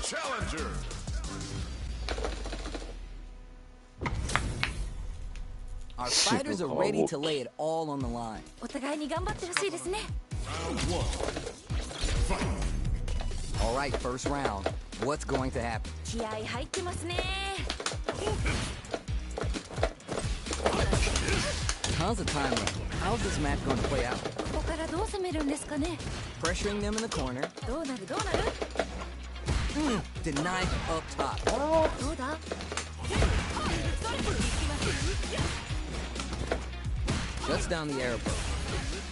Challenger. Our fighters are ready to lay it all on the line. お互いに頑張ってほしいですね。All right, first round. What's going to happen? 気合入ってますね。Tons of time left. How's this match going to play out? ここからどう攻めるんですかね。 Pressuring them in the corner. どうなるどうなる。Denied up top. どうだ。Shuts down the arrow.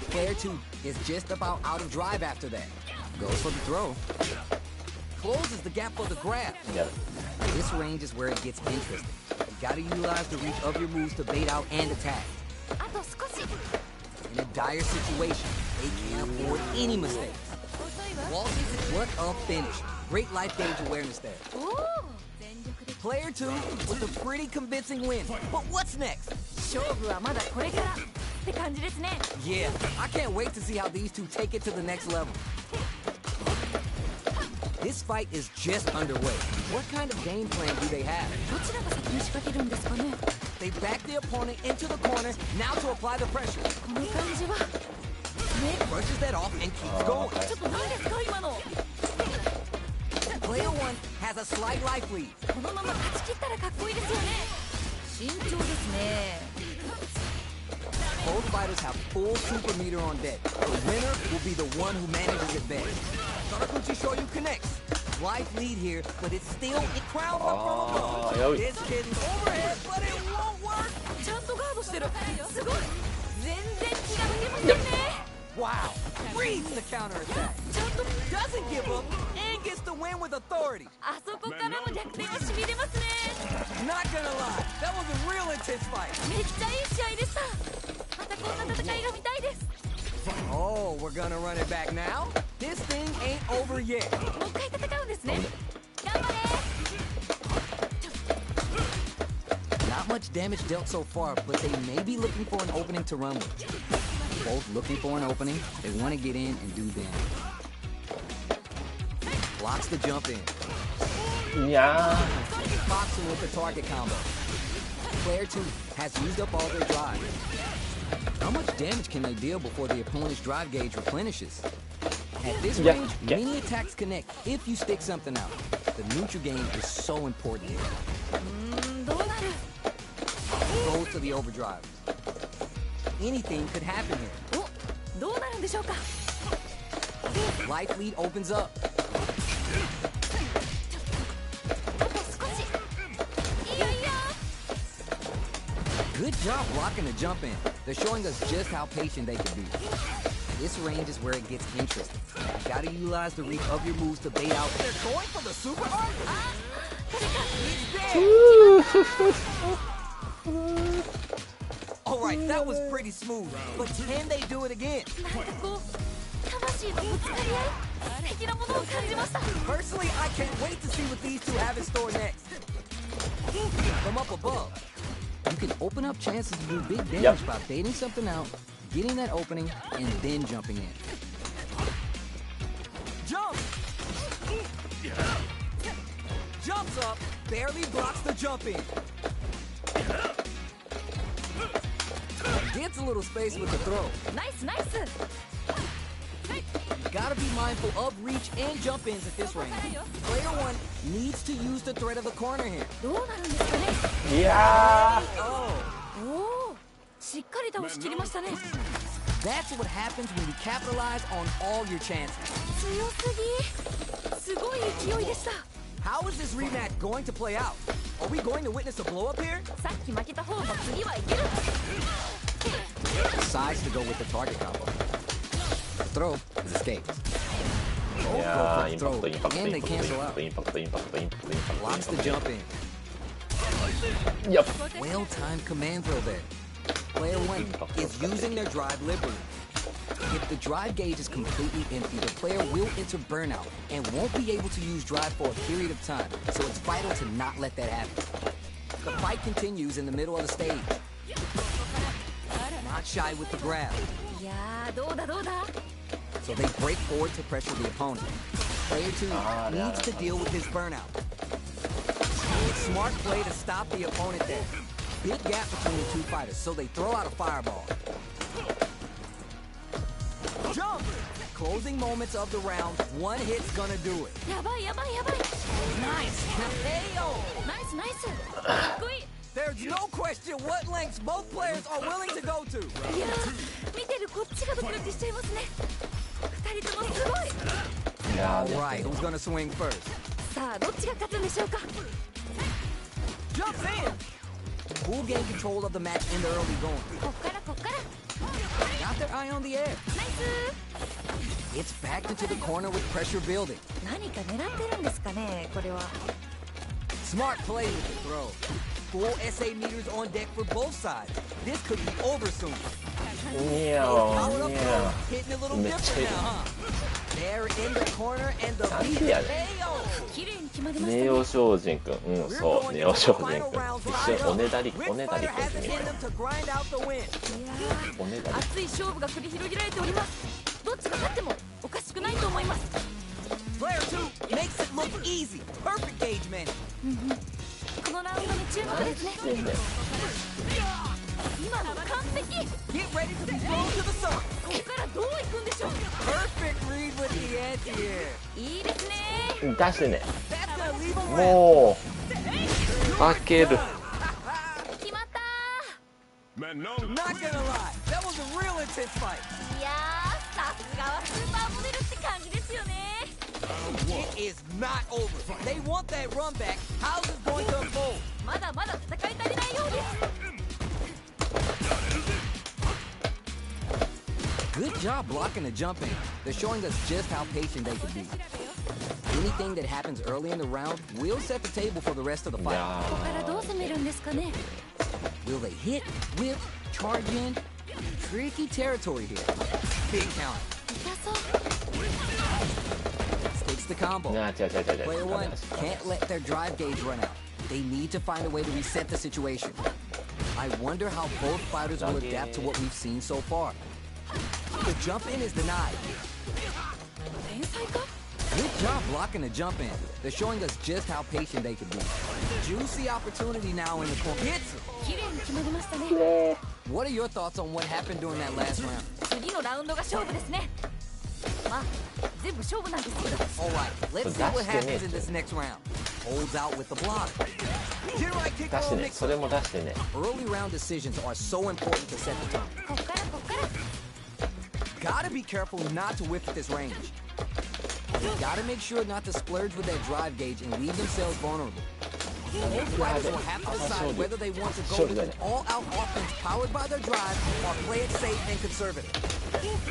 Player 2 is just about out of drive after that. Goes for the throw. Closes the gap for the grab. Yeah. This range is where it gets interesting. You gotta utilize the reach of your moves to bait out and attack. あと少し。 In a dire situation, they can't afford any mistakes. Waltzes, what a finish. Great life gauge awareness there. おお。全力で。 Player 2 with a pretty convincing win. But what's next? 勝負はまだこれからって感じですね。 Yeah, I can't wait to see how these two take it to the next level. This fight is just underway. What kind of game plan do they have? どちらが先に仕掛けるんですかね。 They back the opponent into the corner, now to apply the pressure. この感じは。ね。 Brushes that off and keeps going. ちょっと何ですか今の。 Player 1 has a slight life lead. このまま勝ち切ったらかっこいいですよね。慎重ですね。 Both fighters have full super meter on deck. The winner will be the one who manages it best. Sarakuchi Shoyu connects. Life lead here, but it's still, it crowns up from above. This kid's overhead, but it won't work. ちゃんとガードしてる。すごい。全然気が抜けませんね。 Wow, reads the counterattack. ちゃんと Doesn't give up and gets the win with authority. あそこからの逆転はしびれますね。 Not gonna lie, that was a real intense fight. めっちゃいい試合でした。またこんな戦いが見たいです。 Oh, we're gonna run it back now? This thing ain't over yet. もう一回戦うんですね。頑張れ。 Not much damage dealt so far, but they may be looking for an opening to run with. Both looking for an opening, they want to get in and do damage. Blocks the jump in. Yeah. Boxing with the target combo. Player 2 has used up all their drive. How much damage can they deal before the opponent's drive gauge replenishes? At this range, many attacks connect if you stick something out. The neutral game is so important here. どうなる。 Goes goes to the overdrive. Anything could happen here. お、どうなるんでしょうか。 Life lead opens up. あと少し。いやいや。 Good job blocking the jump in. They're showing us just how patient they can be. This range is where it gets interesting. You gotta utilize the reach of your moves to bait out. They're going for the super art. All right, that was pretty smooth. But can they do it again? なんかこう魂のぶつかり合い的なものを感じました。 Personally, I can't wait to see what these two have in store next. From up above, you can open up chances to do big damage by baiting something out, getting that opening, and then jumping in. Jump! Jumps up, barely blocks the jump in. Gets a little space with the throw. ナイスナイス。 Gotta be mindful of reach and jump ins at this range. Player one needs to use the threat of the corner here. どうなるんですかね。いや Oh, おお、しっかり倒しきりましたね。 that's what happens when you capitalize on all your chances. 強すぎ。すごい勢いでした。 How is this rematch going to play out? Are we going to witness a blow up here? さっき負けた方も次はいける。 Decides to go with the target combo. Throw is escaped. ーいやー、インパクトインパクトイン And パ they クト cancel out. インパクトインパクトインパクトインパクトインパ Blocks ク the ト jump in. いや Well-timed command throw there. Player one is using their drive liberally. If the drive gauge is completely empty, the player will enter burnout and won't be able to use drive for a period of time, so it's vital to not let that happen. The fight continues in the middle of the stage. Not shy with the grab, いやー、どうだどうだ。 so they break forward to pressure the opponent. Player two needs to deal with his burnout. Smart play to stop the opponent there. Big gap between the two fighters, so they throw out a fireball. Jump! Closing moments of the round, one hit's gonna do it. やばいやばいやばい。 Nice KO! ナイスナイス。かっこいい。 There's no question what lengths both players are willing to go to. いやー、見てるこっちがドキドキしちゃいますね。二人ともすごい。いや All right, who's gonna swing first? さあ、どっちが勝つんでしょうか。 Jumps in! Who'll gain control of the match in the early going? こっからこっから。 Got their eye on the air. ナイス。 It's backed into the corner with pressure building. 何か狙ってるんですかね、これは。 Smart play with the throw. Full SA meters on deck for both sides. This could be over soon. いや Powered up ーい throw, や hitting a little めっちゃ different いい now, huh? They're in the corner and the なん beat でやね KO. 綺麗に決まりましたネね。オ精進くんうんそうネオ精進くん一緒におねだり Which おねだり fighter くん has って it みよ in them to grind out the win? いやおねだー、熱い勝負が繰り広げられております。どっちが勝ってもおかしくないと思います。 Player 2 makes it look easy. Perfect gauge management. このラウンドに注目ですね。りね今の完璧。 Get ready to be thrown to the sun. ここからどう行くんでしょう。 Perfect read with the anti-air. いいですね。出してね That's gonna leave him wet. もう負ける決まった Man, no. Not gonna lie, that was a real intense fight. ー。いやー、さすがはスーパーモデルって感じですよね。 It is not over. They want that run back. How's it going to unfold? まだまだ戦い足りないようです。 Good job blocking the jump in. They're showing us just how patient they can be. Anything that happens early in the round will set the table for the rest of the い fight. やここからどう攻めるんですかね。 Will they hit, whip, charge in? Tricky territory here. Big count. 痛そう。 Sticks the combo. ーいや違う違う違う Player 違う one can't let their drive gauge run out. They need to find a way to reset the situation. I wonder how both fighters will adapt to what we've seen so far. The jump in is denied. 天才か。 Good job blocking the jump in. They're showing us just how patient they can be. Juicy opportunity now in the corner. Hits it. 綺麗に決まりましたね。 What are your thoughts on what happened during that last round? 次のラウンドが勝負ですね。まあ、全部勝負なんですけど。 All right, let's see what happens in this next round. Holds out with the block. 出してね、それも出してね。 Early round decisions are so important to set the tone. こっからこっから Gotta be careful not to whiff at this range. You gotta make sure not to splurge with that drive gauge and leave themselves vulnerable. Both fighters will have to decide whether they want to go with an all-out offense powered by their drive or play it safe and conservative.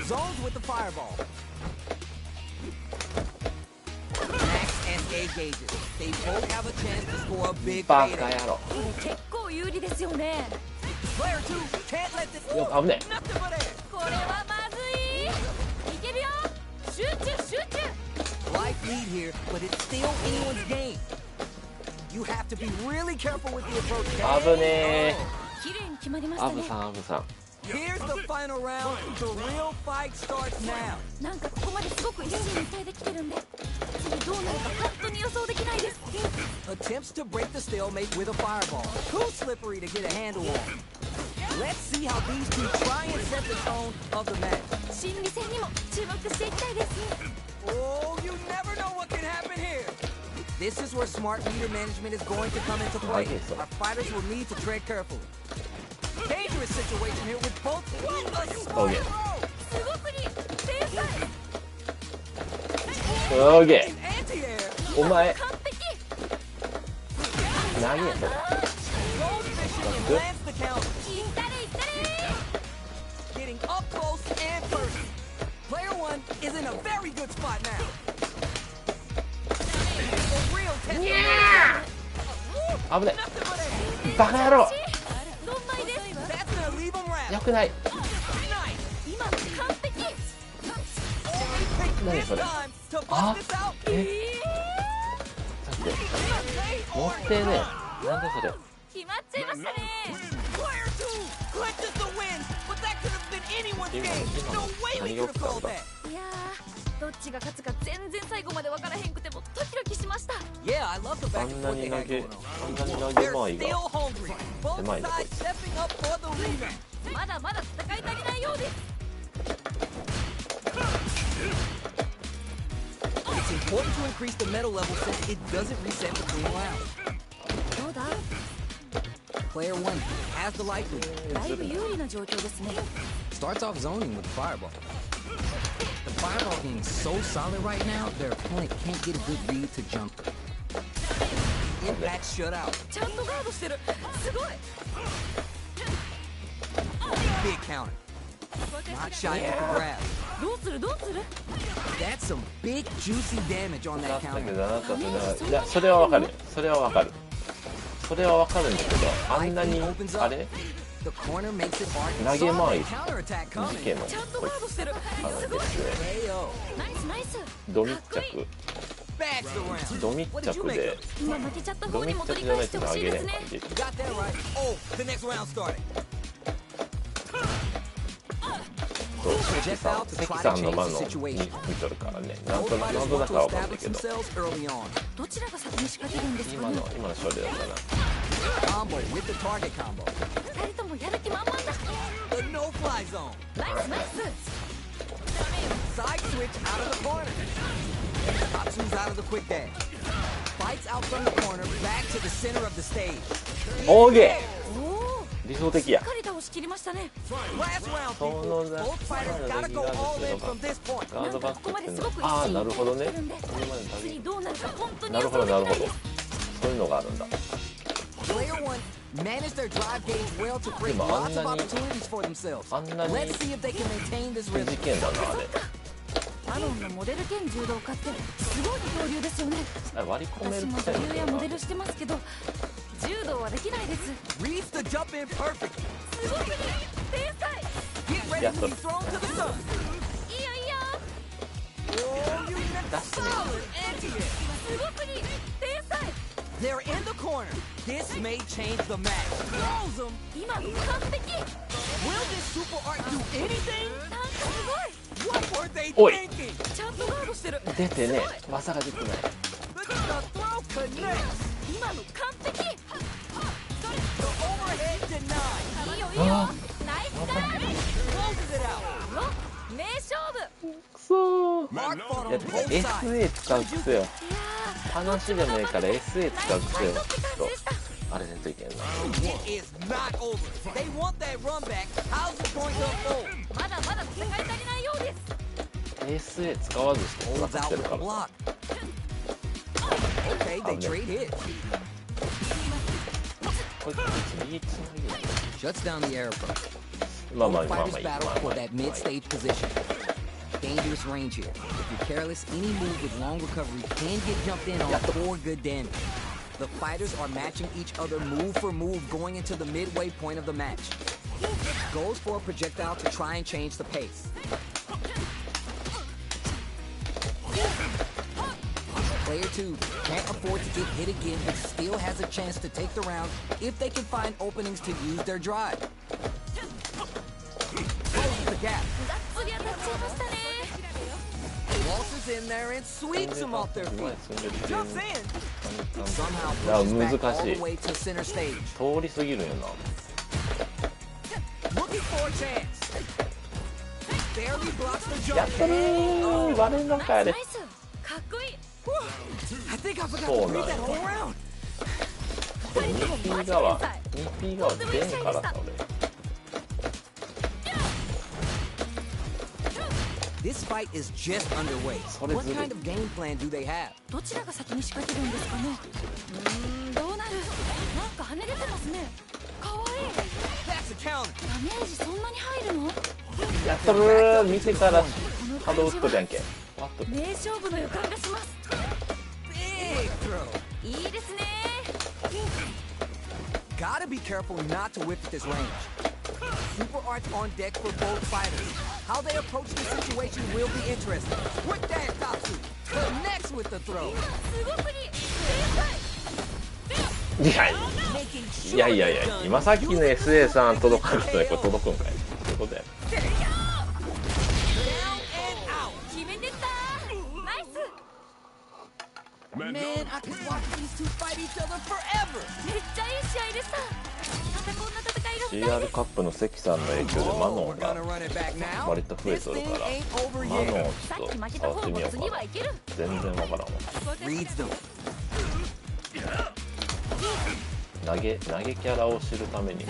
Zones with the fireball. Max and A gauges. They both have a chance to score a big バカ payday. 野郎。結構有利ですよね Player 2 can't let this. よ危ね Nothing but air. これはまずいいけるよ集中集中 Life lead here, but it's still anyone's game. You have to be really careful with the approach. 危ね綺麗に決まりましー。アブたねさんアブさん。 Here's the final round. The real fight starts now. なんかここまですごく一進一退できてるんで次どうなるか本当に予想できないです Attempts to break the stalemate with a fireball. Too slippery to get a handle on. Let's see how these two try and set the tone of the match. 心理戦にも注目していきたいです Oh, you never know what can happen here. This is where smart meter management is going to come into play. Our fighters will need to tread carefully. Dangerous situation here with both. What a smart Okay. throw! すごくに天才オーケ Anti-air. ー。お前完璧何やそれ。 Goldfish lands the counter. いったれいったれ Getting up close and personal. Player 1 is in a very good spot now. A real test of危ね nothing but air. バカ野郎。どんまいです That's gonna leave him wrapped. よくない。 Nice. 今の完璧 Only picked Nice this one. time to bust Ah. this out. えだって持ってねえ。なんでそれ。決まっちゃいましたね Player 2 clinches the win, but that could have been anyone's game. No way we could have called that. いやーどっちが勝つか全然最後まで分からへんくてもドキドキしました Yeah, I love the あ back ん and な forth に they 投 had げ going on. あんなに投げ They're 回が still hungry. Both Am I in the sides stepping up for the rematch. まだまだ戦い足りないようです It's important to increase the medal level since it doesn't reset between rounds. どうだ Player 1 has the light lead. だいぶ有利な状況ですね Starts off zoning with the fireball. The fireball being so solid right now, their opponent can't get a good read to jump. Impact shut out. ちゃんとガードしてるすごい Big counter. Not shy at the grab. どうするどうする That's some big juicy damage on だ that ったけ counter. どあなたといやそれはわかる。それはわかる。それはわかるんだけど、あんなに opens あ up. れ The corner makes it hard to 投げ saw 回り that counterattack 事 coming. 件のちゃんとガードしてるすごい KO. ナイスナイスド密かっこいい着 Bags the round. ド密 What did you 着 make で of it? 今負けちゃったド密方にも取着じゃないり返してほと投げれしいですねん感じ。 You got that right. Oh, the next round started. そう関さんの番の見とるからね。なんとなくはわかんないけど、 early on. どちらが先に仕掛けるんですかね今の勝利だったな。 Combo with the target combo. 二人ともやる気満々だ The no-fly zone. ナイスナイス Side switch out of the corner. Tatsu's out of the quick dash. Fights out from the corner, back to the center of the stage. オーケおおー理想的やしっ。かり倒しきりましたね Last round, そ people. の Both fighters gotta go all in from this point. ガードバッここまクってですごく一ああ進一なるほどね。退できてるんでそれまで次どうなるか本当になる予ほどなるほど。想できないですそういうのがあるんだ。 Player 1 managed their drive gauge well to create Diba, lots of ang nani- opportunities for themselves. ang nani- Let's see if they can maintain this 事 rhythm. 件だなあれ。アロンのモデル兼柔道家ってすごい二刀流ですよねあ割り込め私もるみたい女優やモデな。ルしてますけど柔道はできないです Reads the jump in perfect. すごくに天才 Get ready Yes, to be sir. thrown to the sun. いいよいいよ Oh, you missed That's solid anti-air. すごくに天才 They're in the corner. This may change the match. Throws them. 今の完璧 Will this super art do anything? なんかすごい What were they Oi. thinking? ちゃんとガードしてる出てね技が出てない。 The throw connects. 今の完璧 The overhead denied. いいよいいよナイスガー Closes it out. ド名勝負くそー。 Mark fought いや on both sides. SA 使うくせよ。いや話でもいいから SA 使うくせよ。ーって感じでした It is not over. They want that run back. How's it going to unfold? まだまだ戦い足りないようです SA 使わずして戦 Holds っ out てる with か a ら block. Okay, they trade hits. これ右つなぎだ Shuts down the air approach. まあまあ Both まあま fighters あいい battle まあ for まあ that mid-stage position. Dangerous range here. If you're careless, any move with long recovery can get jumped in on for good damage. The fighters are matching each other move for move going into the midway point of the match. Goes for a projectile to try and change the pace. Player 2 can't afford to get hit again but still has a chance to take the round if they can find openings to use their drive. Closes the gap. がっつり当たっちゃいましたね Walters in there and sweeps them off their feet. Jumps in. い Somehow や pushes back 難 all しい the way to center stage. 通り過ぎるよな Looking for a chance. Barely blocks the や jump. ったねー割れんのかあれナイスかっこいい I think I forgot to Oh, breathe no. that whole round. これ 2P 側 2P 側出んからさ俺 This fight is just underway. Sorry, What Zuri. kind of game plan do they have? どちらが先に仕掛けるんですかねどうなるなんか跳ね出てますねかわいい That's a counter. ダメージそんなに入るのやっとるー見てから波動打っとるやんけわっと名勝負の予感がします Big throw. いいですね Gotta be careful not to whip at this range. Super arts on deck for both fighters. How they approach the situation will be interesting. Quick dash Tatsu connects with the throw. すごすぎいや Making い sure やいやい they're や done. 今さっきの SA さん届かなくてこれ届くんかいそういうことや Down and out. 決めてったナイス Man, Man, I could watch these two fight each other forever. めっちゃいい試合でしたまたこんな戦いが見たい CR ですカップの関さんの影響でマノ Oh, ン we're が gonna run it back now. 割と増え This とる thing から ain't over マノン yet. をさっちょっき負けと触ってた方もみようかな次はいける全然わからんわ Reads them. 投げキャラを知るために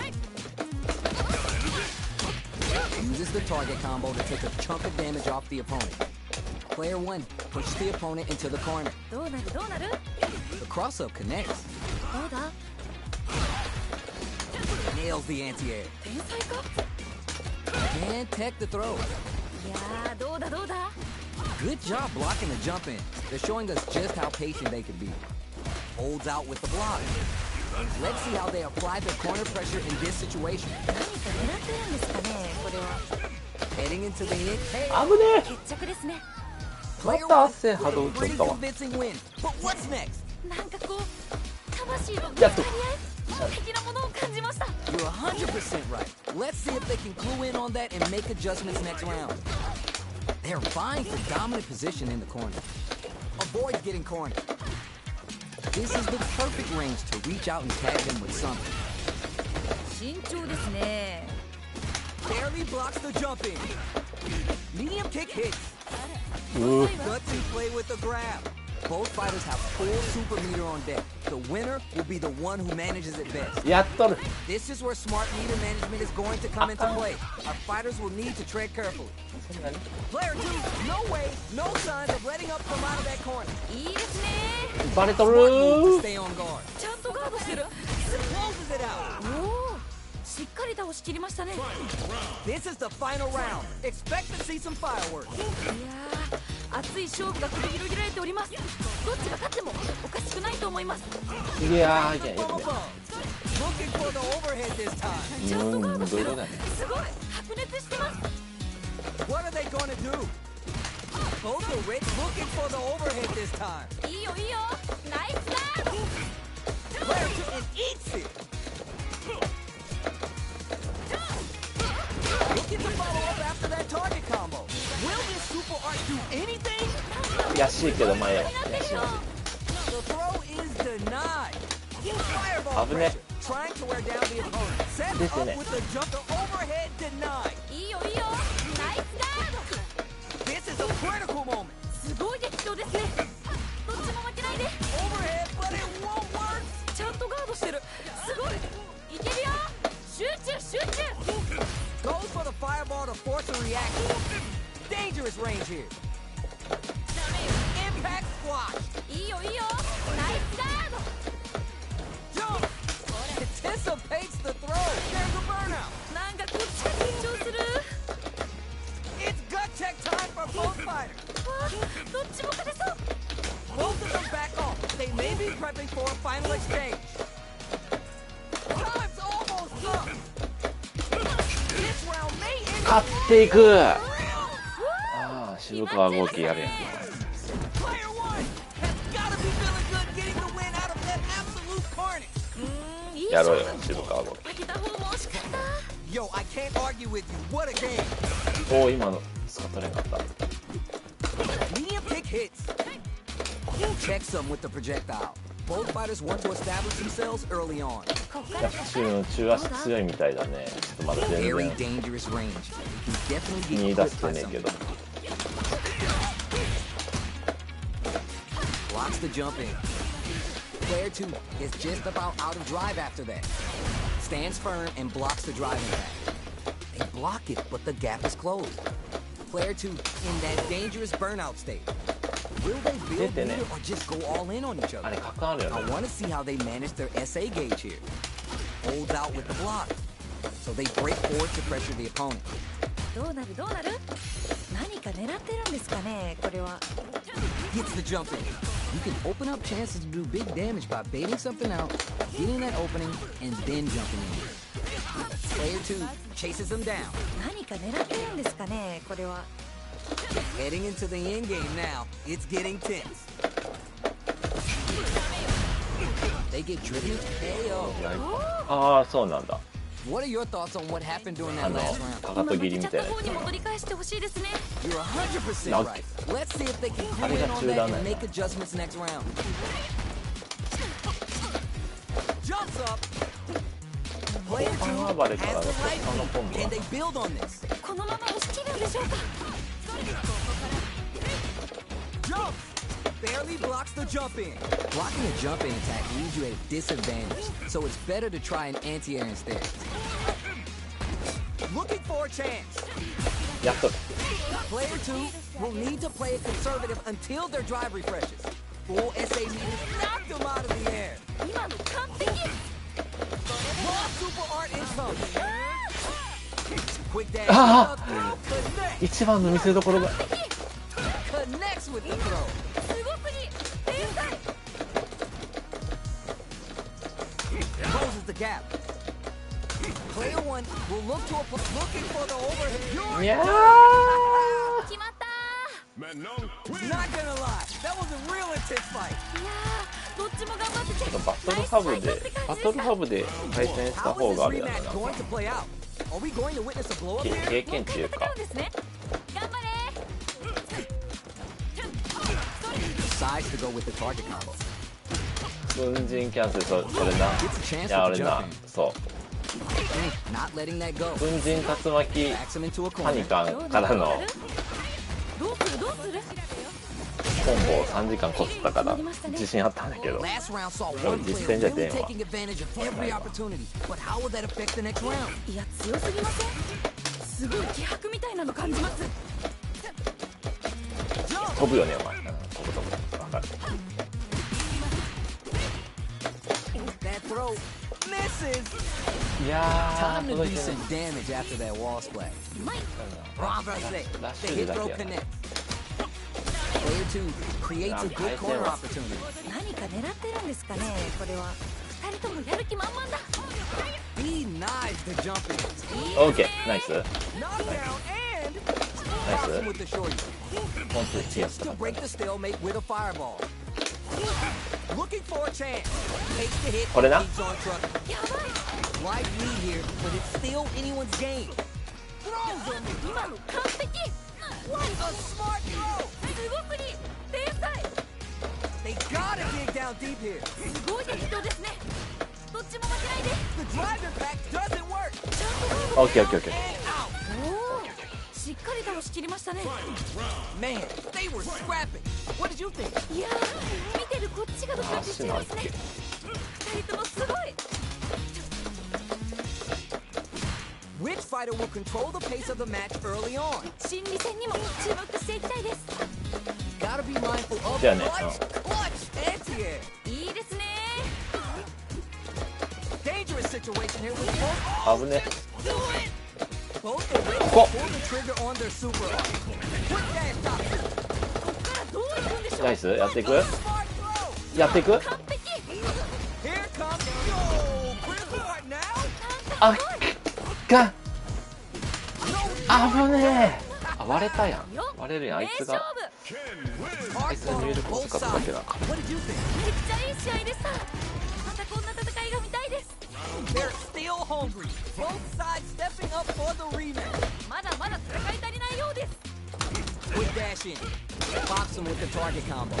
Uses the target combo to take a chunk of damage off the opponent. Player 1 pushes the opponent into the corner. どうなるどうなる The cross-up connects. どうだ Nails the anti-air. 天才か Can't tech the throw. いやーどうだどうだ Good job blocking the jump in. They're showing us just how patient they can be. Holds out with the block. Let's see how they apply their corner pressure in this situation. 何か狙ってるんですかねこれは Heading into the hit. Hey, 危ねえ決着ですねま player た 1 汗波動打っと pretty ったわ convincing win. But what's next? なんかこう魂のぶつやっとかり合い的なものを感じました You're 100% right. Let's see if they can clue in on that and make adjustments next round. They're vying for dominant position in the corner. Avoid getting cornered. This is the perfect range to reach out and tag them with something. 慎重ですね Barely blocks the jump in. Medium kick hits. うー Gutsy play with the grab. Both fighters have full super meter on deck. The winner will be the one who manages it best. やっとる This is where smart meter management is going to come into play. Our fighters will need to tread carefully. Player 2, no way, no signs of letting up from out of that corner. いいですねバレと Smart る move to stay on guard. ちゃんとガードしてる Closes it out. おおしっかり倒しきりましたねいや This is the final round. Expect to see some fireworks. ー熱い勝負が繰り広げられておりますどっちが勝ってもおかしくないと思いますいやーいやいや Bubble bump. Looking for the overhead this time. ちゃんとガードしてるどういうことだねすごい白熱してます What are they going to do? Both are rich, looking for the overhead this time. いいよいいよナイスガード Player 2 and eats it. Looking to follow up after that target combo. Will this super art do anything? やしいけど前や The throw is denied. Fireball 危ね pressure, trying to wear down the opponent. Set This up is it. with the jumper overhead denied. いいよいいよナイスガード This is a critical moment. すごい激闘ですねどっちも負けないで Overhead, but it won't work. ちゃんとガードしてるすごい reaction. Dangerous range here. Impact squash. いいよいいよ。ナイスガード。 Jump. Anticipates the throw. There's a burnout. なんかこっちが緊張する。 It's gut check time for both fighters. わあ、どっちも勝てそう。 Both of them back off. They may be prepping for a final exchange. Time's almost up. This round may end 勝っていく。ああ、渋川豪輝やるやん。 Player one has gotta be feeling good getting the win out of that absolute carnage. いいやろうよ勝負。渋川豪負けた方も惜しかった。 Yo, I can't argue with you. What a game. 輝。おお、今のスカットレンかった。 Medium kick hits. Checks them with the projectile. Both fighters want to establish themselves early on. こっかいやらか中足強いみたいだね。ちょっとまだ全 Very 然 dangerous range. You can definitely 見 get 出 clipped して by ねえけ someone. ど。 Blocks the jump in. Player 2 is just about out of drive after that. Stands firm and blocks the drive impact. They block it, but the gap is closed. Player 2 in that dangerous burnout state. Will they build Dete ne. lead or just go all in on each あ other? れ格あるよ I ね。 want to see how they manage their SA gauge here. Holds out with the block. So they break forward to pressure the opponent. どうなるどうなる。何か狙ってるんですかねこれは。 Gets the jump in. You can open up chances to do big damage by baiting something out, getting that opening, and then jumping in. Player 2 chases him down. 何か狙ってるんですかねこれは。 Heading into the end game now. It's getting tense. They get driven into KO. ああ、そうなんだ。 What are your thoughts on what happened during あ that の last round? かかと切りみたいなや負けちゃった方に戻り返してほしいですね。 You're 100% right. Let's see if they can clue in on that and make adjustments next round. Jumps up. Player 2 has the right lead. Can they build on this? このまま押し切るんでしょうか。 Jumps. Barely blocks the jump in. Blocking a jump in attack leaves you at a disadvantage, so it's better to try an anti-air instead. Looking for a chance. やっと Player 2 will need to play it conservative until their drive refreshes. Full SA meters knocked them out of the air. 今の完璧。 Raw super art incoming. Quick dash. Ah. Connect. 一番の見せ所が Connects with the throw. すごくいい。天才。 Closes the gap. Player 1 will looking for the overhead. いやー決まったー。 Not gonna lie, that was a real intense fight. いやー、どっちも頑張ってて。バトルハブで対戦した How 方 is があ this るや rematch な。 going to play out? Are we going to witness a blow up here? 経験値いうかもう一回戦うんですね。頑張れ Decides to go with the target combo. 粉塵キャンセルそれな。 Gets a い chance や for 俺 the な jump in. そう Not letting that go. 粉塵竜巻 Backs him into a パニ corner. カンからのどうするどうする。コンボを3時間こすったから自信あったんだけど Last round saw Oh, one this player thing that really damn taking advantage of every opportunity. But how will that affect the next round? いや強すぎません。すごい気迫みたいなの感じます。 Jump. 飛ぶよねお前飛ぶ分かる That throw misses. いや Time ー to 届 do いてない some damage after that wall splash. うまい。 Bravo say. ラッシ The ュで hit だ throw けやな connects. Player 2 creates a good corner opportunity. 何か狙ってるんですかねこれは。二人ともやる気満々だ。 He knives the jump in. オーケーナイス Knockdown and Nice, stops him with the short. 本当に強 Attempts か to った break the stalemate with a fireball. Looking for a chance. Takes the hit. これな Keeps on trucking. やばい。 Light lead here, but it's still anyone's game. Throws him. 今の完璧。 What a smart throw. すごくいい。天才。 They gotta dig down deep here. すごい適当ですね。どっちも負けないで。 The drive impact doesn't work. ちゃんとゴール。オッケーオッケーオッケー And out. おお。しっかり倒しきりましたね。 Man, they were scrapping. What did you think? いやー、見てるこっちがドキドキしちゃいますね。二人ともすごい。 Which fighter will control the pace of the match early on. 心理戦にも注目していきたいです。 Gotta be mindful of だよね。 clutch, anti-air. いいですね。 Dangerous situation here with both. 危ね。 Both are ready to pull the trigger on their super arm. Quick dash top. こっからどういくんでしょう。ナイス。やっていく。 Smart throw. やっていく。完璧。 Here comes yo. Critical part now. あっが。危ねえ。あ、割れたやん。割れるやん。あいつが。あいつの入力を使っただけだ。 What did you think? めっちゃいい試合でした。またこんな戦いが見たいです。 They're still hungry. Both sides stepping up for the rematch. まだまだ戦い足りないようです。 Quick dash in. Box him with the target combo.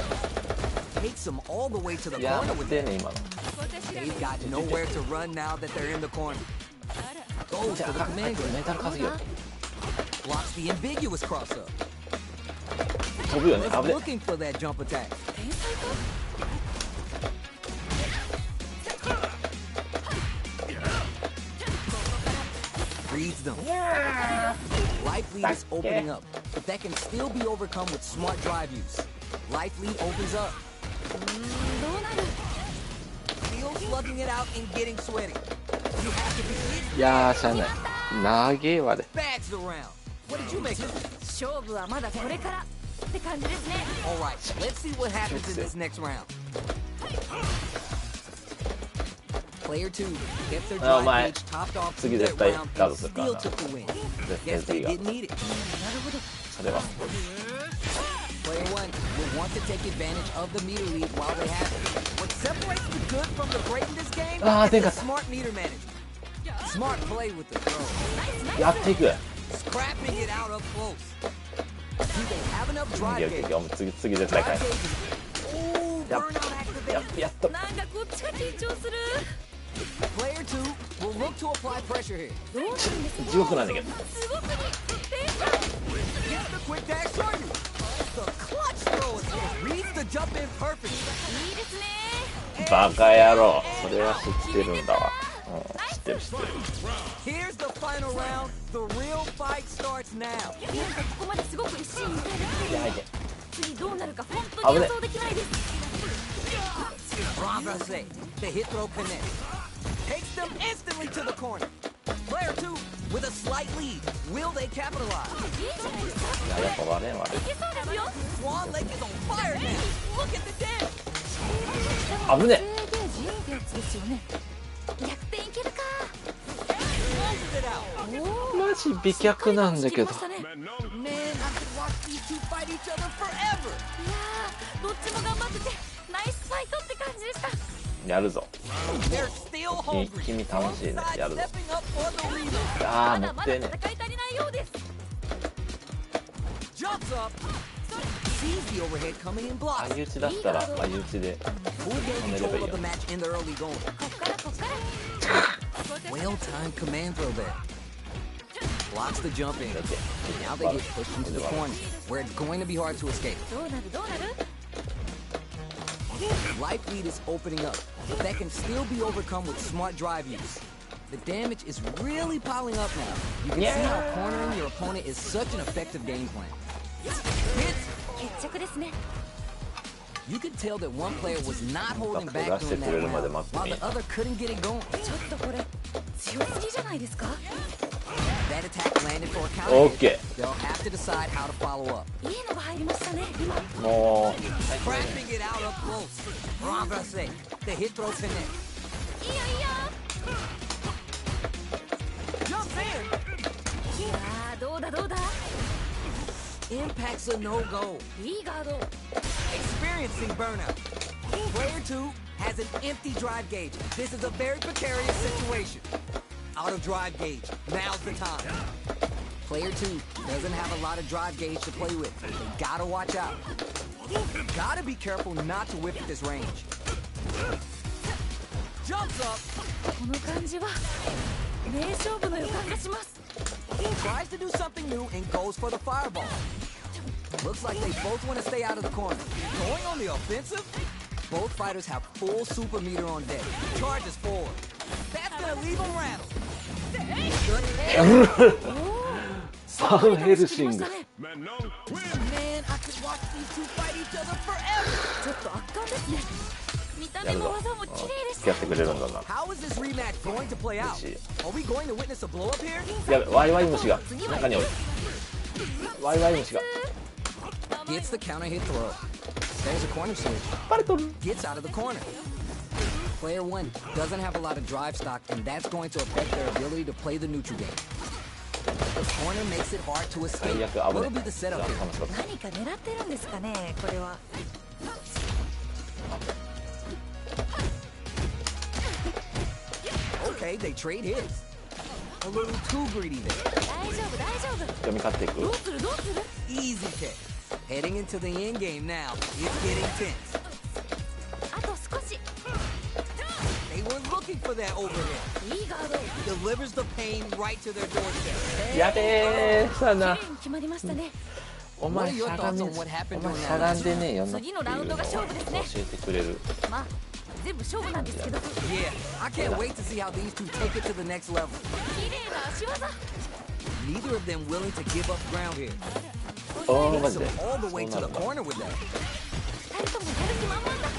Takes him all the way to the いや corner 待っ with て it. ね今の。 They've got nowhere to run now that they're in the corner. Goes じゃ for あ the メ command grab. タル稼ぎよ。 Blocks the ambiguous crossup. 飛ぶよね。 Was 危ね。 looking for that jump attack. 天才か。 Reads them. Life lead is opening up, but that can still be overcome with smart drive use. Life lead opens up. どうなる。 Still slugging it out and getting sweaty. You have to be いやーしゃあない。長えわで。 bags around. What did you make of it? 勝負はまだこれからって感じですね。 All right, let's see what happens in this next round. Player 2 gets their Oh, drive my. gauge topped off to 次 that 絶対 round ガー and ドするから still な。 took the win. 絶 Guess 対 they 次が。 didn't need it. それは。 Player 1 will want to take advantage of the meter lead while they have it. What separates the good from the great in this game Ah, is think the I- smart meter management. Smart play with the throw. やっていく。 Scrapping it out up close. Do they have enough drive いやい gauge? やもう次絶対 Drive 返 gauge す。 is... Ooh, Yep. burnout や activation. やっと。なんかこっちが緊張する。 Player 2 will look to apply pressure here. どうなんですか。地獄なんだけど。すごくに天才。 Gets the quick dash on you. The clutch throw is reads the jump in perfectly. いいですね。バカ野郎。それは知ってるんだわ。うん、知ってる知ってる。 Here's the final round. The real fight starts now. なんかここまですごく一心二態でいや入って。次どうなるか本当に予想できないです。 Bravo, the hit throw connects. Takes them instantly to the corner. Player 2 with a slight lead. Will they capitalize? いいじゃないですか。いややっぱ割れんわね。いけそうですよ。 Swan Lake is on fire now. Look at the damage. 危ね。制ゲージいいやつですよね。逆転いけるか。 Closes it out. マジ美脚なんだけど。 しっかり出し切りましたね。 Man, I could watch these two fight each other forever. いやー、どっちも頑張っててナイスファイトって感じでした。やるぞ。 They're still hungry. 君楽しいね。 Both sides やるぞ。 stepping up for the rematch. ああ持まだまだってね。戦い足りないようです。 Jumps up. Sees the overhead coming in blocks. 相打ちだったら相打ちで。 Who gained control of the match in the early going? こっからこっから。 Well-timed command throw there. Blocks the jump in. Now they get pushed into the corner, where it's going to be hard to escape. どうなるどうなる。 Life lead is opening up, but that can still be overcome with smart drive use. The damage is really piling up now. You can see how cornering your opponent is such an effective game plan. Hits. 決着ですね。 You could tell that one player was not holding back That's during that the round, round. while the other couldn't get it going. ちょっとこれ強すぎじゃないですか。 That attack landed for a counter. Okay. They'll have to decide how to follow up. いいのが入りましたね。今。もう Crafting it out up close. Bravo, the hit throw connect. いいよいいよ。 Jumps in. いやーどうだどうだ。 Impacts a no-go. いいガード。 Experiencing burnout. Player 2 has an empty drive gauge. This is a very precarious situation. Out of drive gauge. Now's the time. Player 2 doesn't have a lot of drive gauge to play with. They gotta watch out. Gotta be careful not to whip at this range. Jumps up. この感じは名勝負の予感がします。 Tries to do something new and goes for the fireball. Looks like they both want to stay out of the corner. Going on the offensive? Both fighters have full super meter on deck. Charges forward. That's gonna leave them rattled. The サンヘルシング。 Men no win. Man, I could watch these two fight each other forever. ちょっと圧巻ですね。見た目やるぞ。も技も綺麗でした。付き合ってくれるんだな。 How is this rematch going to play out? 嬉しい。 Are we going to witness a blow up here? やべ、ワイワイ虫が中におる。ワイワイ虫が Gets the counter hit throw. There's a corner switch. バレとる。 Gets out of the corner. Player 1 doesn't have a lot of drive stock, and that's going to affect their ability to play the neutral game. The corner makes it hard to escape. 最悪危 What'll ね be the え。 setup here? 何か狙ってるんですかね、これは。Okay, they trade hits. A little too greedy there. 大丈夫、大丈夫。読み勝っていく。どうする、どうする。 Easy pick. Heading into the end game now. It's getting tense. あと少し。 They were looking for that overhead. いいガード。 Delivers the pain right to their doorstep. やべえさな。綺麗に決まりましたね。お前しゃがんで、お前しゃがんでねえよなっていうのを教えてくれる。まあ全部勝負なんですけど。 Yeah, I can't wait to see how these two take it to the next level. 綺麗な足技。 Neither of them willing to give up ground here. おーマ Takes ジで。 them all the way そう to な the るんだ。 corner with that. 二人ともやる気満々だ。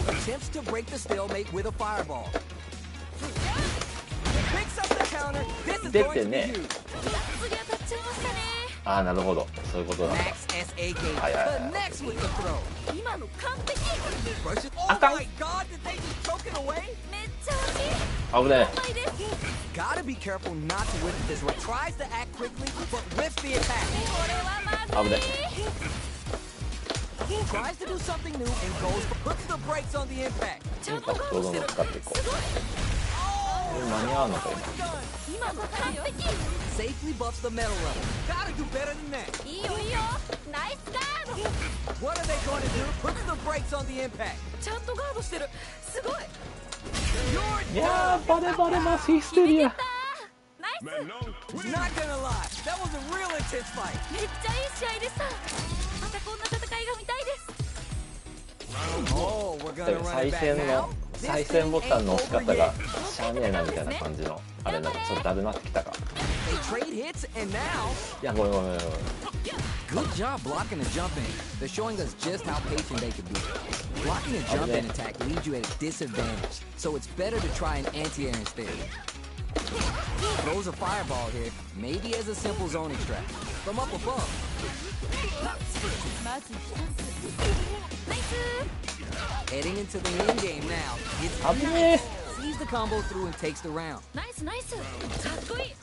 Attempts to break the stalemate with a fireball. Picks up the counter. This is 出 going て to be ね。 huge. がっつり当たっちゃいましたね。ああなるほど。そういうことなんだ。 Max SA game Aye, aye, aye. connects with the throw. 今の完璧。 Rushes. Oh Akan. my God! Did they just choke it away? めっちゃ惜しい。危ねうまいです。 Gotta be careful not to whiff this one. Tries to act quickly, but whiffs the attack. これはまずい。危ね Tries to do something new and goes for puts the brakes on the impact. ちゃんとガードしてる。使っていこう。すごい。間に合うのか 今の完璧。 Safely buffs the metal level. Gotta do better than that. いいよいいよ。ナイスガード。 What are they going to do? Puts the brakes on the impact. ちゃんとガードしてる。すごい。 You're 今。いやーバレバレマスヒステリア。ナイス。 Men no win. not gonna lie. That was a real intense fight. めっちゃいい試合でした。またこんな戦いが見たいです。 Oh, we're gonna run 再 it back 生 now. の再生ボタンの押し方がしゃあねえなみたいな感じのあれなんかそれだるなってきたか。 They trade hits, and now いやごめんごめんごめん。 good job blocking the jump in. They're showing us just how patient they can be. Blocking a jump in attack leaves you at a disadvantage, so it's better to try an anti-air instead. Throws a fireball here, maybe as a simple zone extract from up above. まず一つ。ナイス。 Heading into the end game now. It's 危ね sees the combo through and takes the round. ナイスナイス。かっこいい。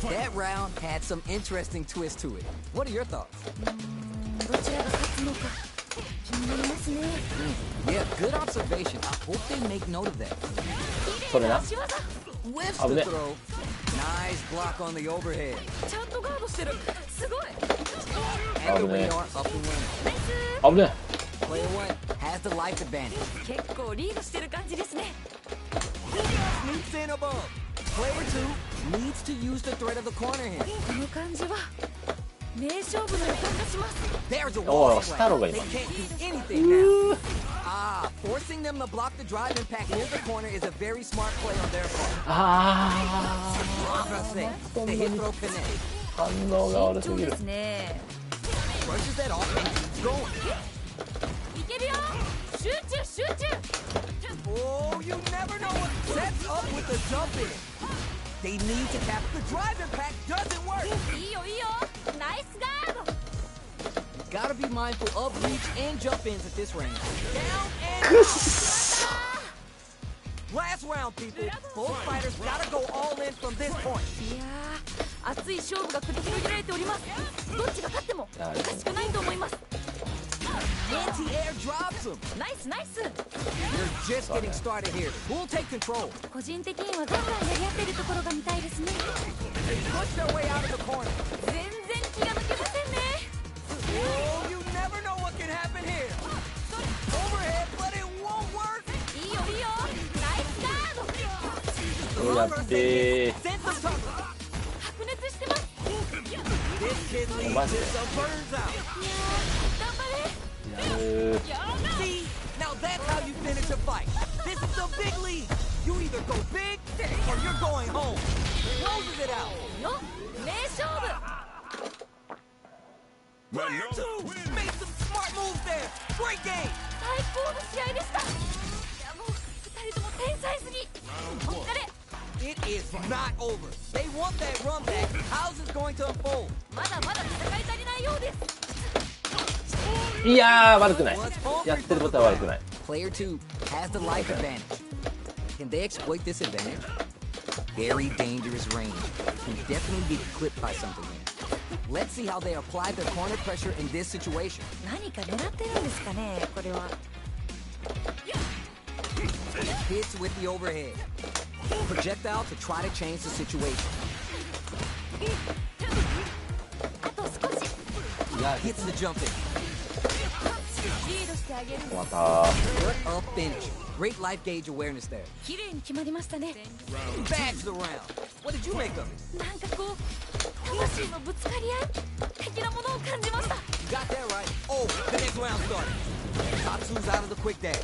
That round had some interesting twists to it. What are your thoughts? どちらが勝つのか気になりますね。 Yeah, good observation. I hope they make note of that. それな。 足技。 Whiffs Up the there. throw. Nice block on the overhead. ちゃんとガードしてる。すごい。 And the Up there. radar up and running. ナイス。危ね Player 1 has the life advantage. 結構リードしてる感じですね。 Sneaks in above. Player 2 needs to use the threat of the corner here. この感じは名勝負の予感がします。 There's a Oh, wall Staro slam.が They 今。 can't do anything now. Ah, forcing them to block the drive impact near the corner is a very smart play on their part. あ Progress. The hit throw connects. あ反応が悪すぎる慎重です。ね。 Brushes that off and keeps going. いけるよ。集中集中。 Oh, you never know what sets up with the jump in. They need to cap the drive impact. Doesn't work. いいよいいよ。ナイスガード。 Gotta be mindful of reach and jump ins at this range. Down and last round, people. Both fighters gotta go all in from this point. いやー、熱い勝負が繰り広げられております。どっちが勝ってもおかしくないと思います。 Anti-air drops him. ナイスナイス。 You're just getting started here. Who'll take control? 個人的にはガンガンやり合ってるところが見たいですね。 They push their way out of the corner. 全然気が抜けませんね。 Oh, you never know what can happen here. Overhead, but it won't work. いいよいいよ。ナイスガード。やってー。 Sends the tucker. 白熱してます。 This kid leads What's this it? a burns out. 頑張れ。やる See, now that's how you finish a fight. This is the big league. You either go big going home. Closes it out. よ名勝負 Player 2 made some smart moves there. Great game. 最高の試合でした。いやもう2人とも天才すぎ。お疲れ。 It is not over. They want that run back. How's this going to unfold? まだまだ戦い足りないようです。いやー悪くない。やってることは悪くない。 Player 2 has the life advantage. Can they exploit this advantage? Very dangerous range. Can definitely get clipped by something here. Let's see how they apply their corner pressure in this situation. 何か狙ってるんですかねこれは。 Hits with the overhead. Projectile to try to change the situation. あと少し。 Hits the jump in. リードしてあげる。また What a finish. Great life gauge awareness there. 綺麗に決まりましたね。 Bags the round. What did you make of it? なんかこう魂のぶつかり合い的なものを感じました。 You got that right. Oh, the next round started. Tatsu's out of the quick dash.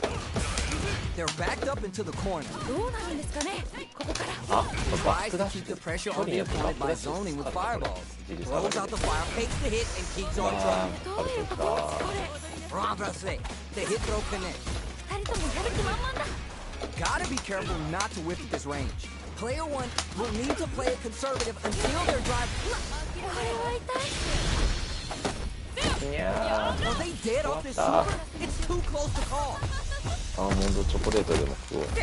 They're backed up into the corner. どうなるんですかねここから。あ、バッ Tries ク to ダッシ keep the ュ pressure 距 on 離 the やってバッ opponent クダ by ッシュ zoning with fireballs. 自立 Throws out the fire, takes the hit, and keeps on あ trucking. どういうことこれ。 Renversé. The hit throw connects. 2人ともやる気満々だ。 Gotta be careful not to whiff at this range. Player 1 will need to play it conservative until their drive. これは痛い。いや Are they dead off this super? It's too close to call. ーアーモンドチョコレートでも食おう。 The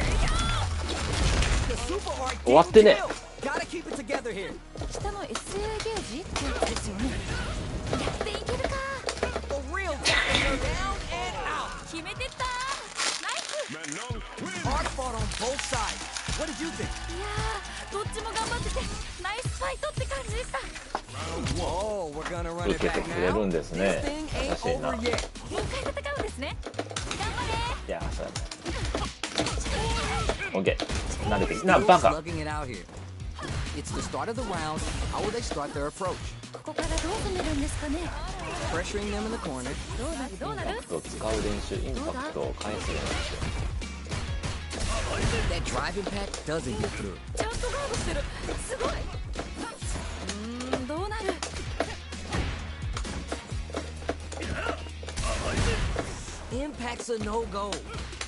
super arc 終わってね。 Gotta keep it together here. 下の SA ゲージってやつですよね。やっていけるか。 The real they're down and out. 決めてった。ナイス。 Hard fought on both sides. What did you think? いやーどっちも頑張っててナイスファイトって感じでした。 Whoa, we're gonna run 受 it けて back くれる now. んです This ね。 thing 優 ain't しいな。 over い も yet. う一回戦うんですね。頑張れ。やーそうやね。オッケー。慣れてきた。な Still バカ。 slugging it out here. It's the start of the round. How will they start their approach? ここからどう攻めるんですかね。 Pressuring them in the corner. どうなるどうなる。使う練習、インパクトを返す練習。 That drive impact doesn't get through. ちゃんとガードしてる。すごい。どうなる。 Impact's a no-go.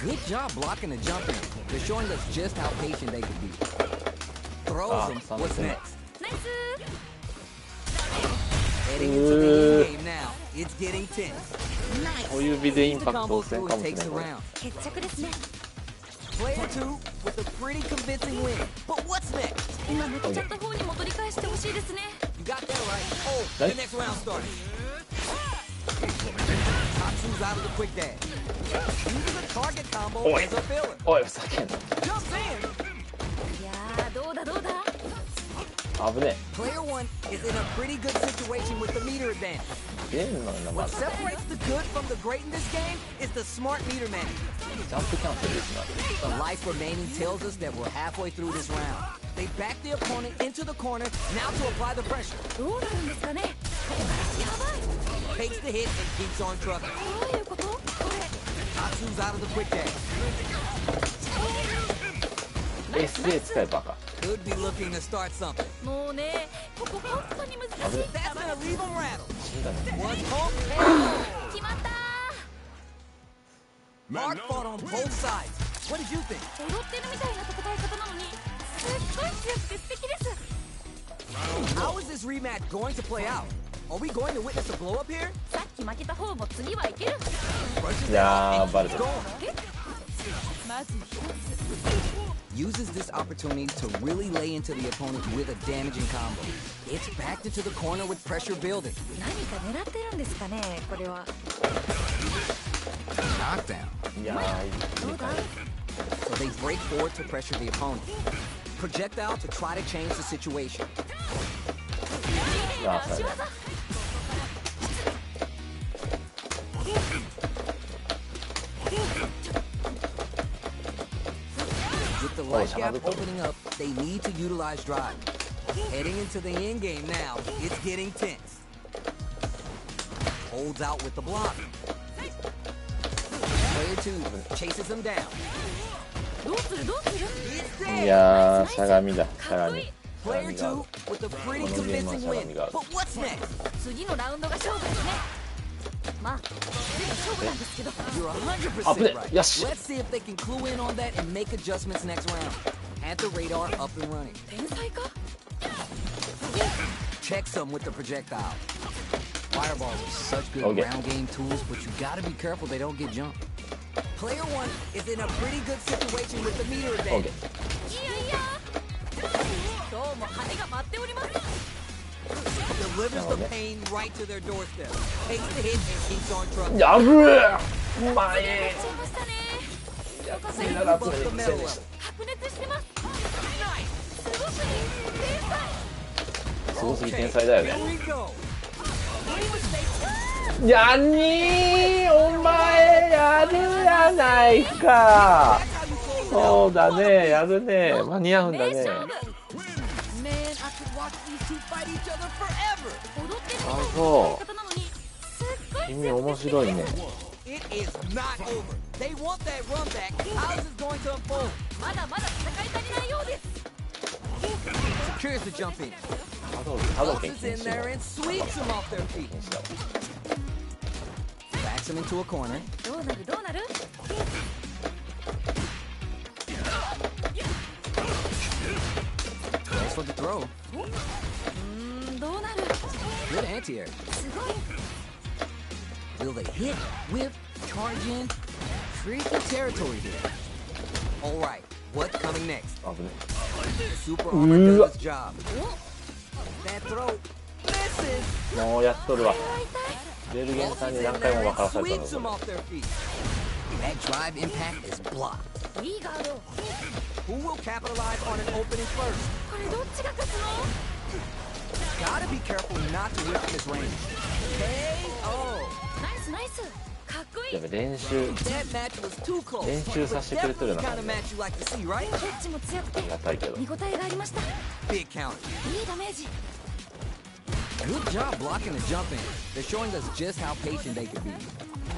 Good job blocking the jump in. They're showing us just how patient they can be. Throws them. What's next? ナイス。 Heading into the end game now. It's getting tense. Nice. 小指でイン The パクト combo をせん through か and もしれ takes ない the これ。 round. 決着ですね。 Player 2 with a pretty convincing win. But what's next? 今抜けちゃった方にも取り返してほしいですね。 You got that right. Oh, the Right. next round started. Tatsu's out of the quick dash. Uses a target combo Oi. as a filler. おい、ふざけんな。 Jumps in. いやーどうだどうだ。危ね Player 1 is in a pretty good situation with the meter advantage. え。ゲームなんだ、ま What ず。 separates the good from the great in this game is the smart meter management. ジャンプキャンセルですな。 The life remaining tells us that we're halfway through this round. They back the opponent into the corner, now to apply the pressure. どうなるんですかね。ここからやばい。 Takes the hit and keeps on trucking. どういうことこれ。 Tatsu's out of the quick dash. SA 使えバカ。 Could be looking to start something. もうねここ本当に難しい。 That's gonna leave him rattled. 死んだね。 What's home? 決まった。 Hard fought on both sides. What did you think? 踊ってるみたいな戦い方なのにすっごい強くて素敵です。 How is this rematch going to play out? Are we going to witness a blow up here? さっき負けた方も次はいける。 Rushes いや it ー、バ up レ and た keeps。going. まず一つ。 Uses this opportunity to really lay into the opponent with a damaging combo. It's backed into the corner with pressure building. 何か狙ってるんですかねこれは。 Knockdown. いやー、どうだ。 So they break forward to pressure the opponent. Projectile to try to change the situation. いやー、そうやね。 With the life gap opening up, they need to utilize drive. Heading into the end game now, it's getting tense. Holds out with the block. Player 2 chases him down. どうするどうする。いやー、しゃがみだ、しゃがみ。 Player 2 with a pretty convincing win. But what's next? 次のラウンドが勝負ですね。まあ次が勝負なんですけど。 You're あぶね 100% right. よし Let's see if they can clue in on that and make adjustments next round. Have the radar up and running. 天才か。 Check some with the projectile. Fireballs are such good Okay. ground game tools, but you gotta be careful they don't get jumped. Player 1 is in a pretty good situation with the meter advantage. いやいや。どうも羽が待っております。 Delivers the pain right to their doorstep. Takes the hit and keeps on trucking. やるー、うまい。やっちゃいましたね。Save the buff the metal level. 白熱してます。すごすぎ天才。すごすぎ天才だよ Here ね。 we go. やにー、お前やるやないか。そうだね、やるね、間に合うんだね。 名勝負。 Man, I could watch these two fight each other forever. 踊ってるあ、みそたいな方なのにすっごう。い君面白いね。 It is not over. They want that run back. How is this going to unfold? まだまだ戦い足りないようです。 Secures the jump in. 波動 Pulses 拳禁 in 止 there の and sweeps them off their feet. 禁止だわ。 Backs them into a corner. どうなるどうなる。 Goes for the throw. どうなる。 Good anti-air. すごい。 Will they hit, whip, charge in? Tricky territory here. All right, what's coming next? 危ね。 Super armor does its job. That throw misses. もうやっとるわ。痛い。ベルゲンさん Pulses に in 何回 there も分 and からされた sweeps them の。 off their feet. That drive impact is blocked. いいガード。 Who will capitalize on an opening first? これどっちが勝つの。 Gotta be careful not to whip this range. KO. ナイスナイス。かっこいい。やべ、練習。 That match was too close. 練習させてくれてる Definitely な。 kind of match you like to see, right? どっちも強くてありがたいけど。見応えがありました。 Big counter. いいダメージ。 Good job blocking the jump in. They're showing us just how patient they can be.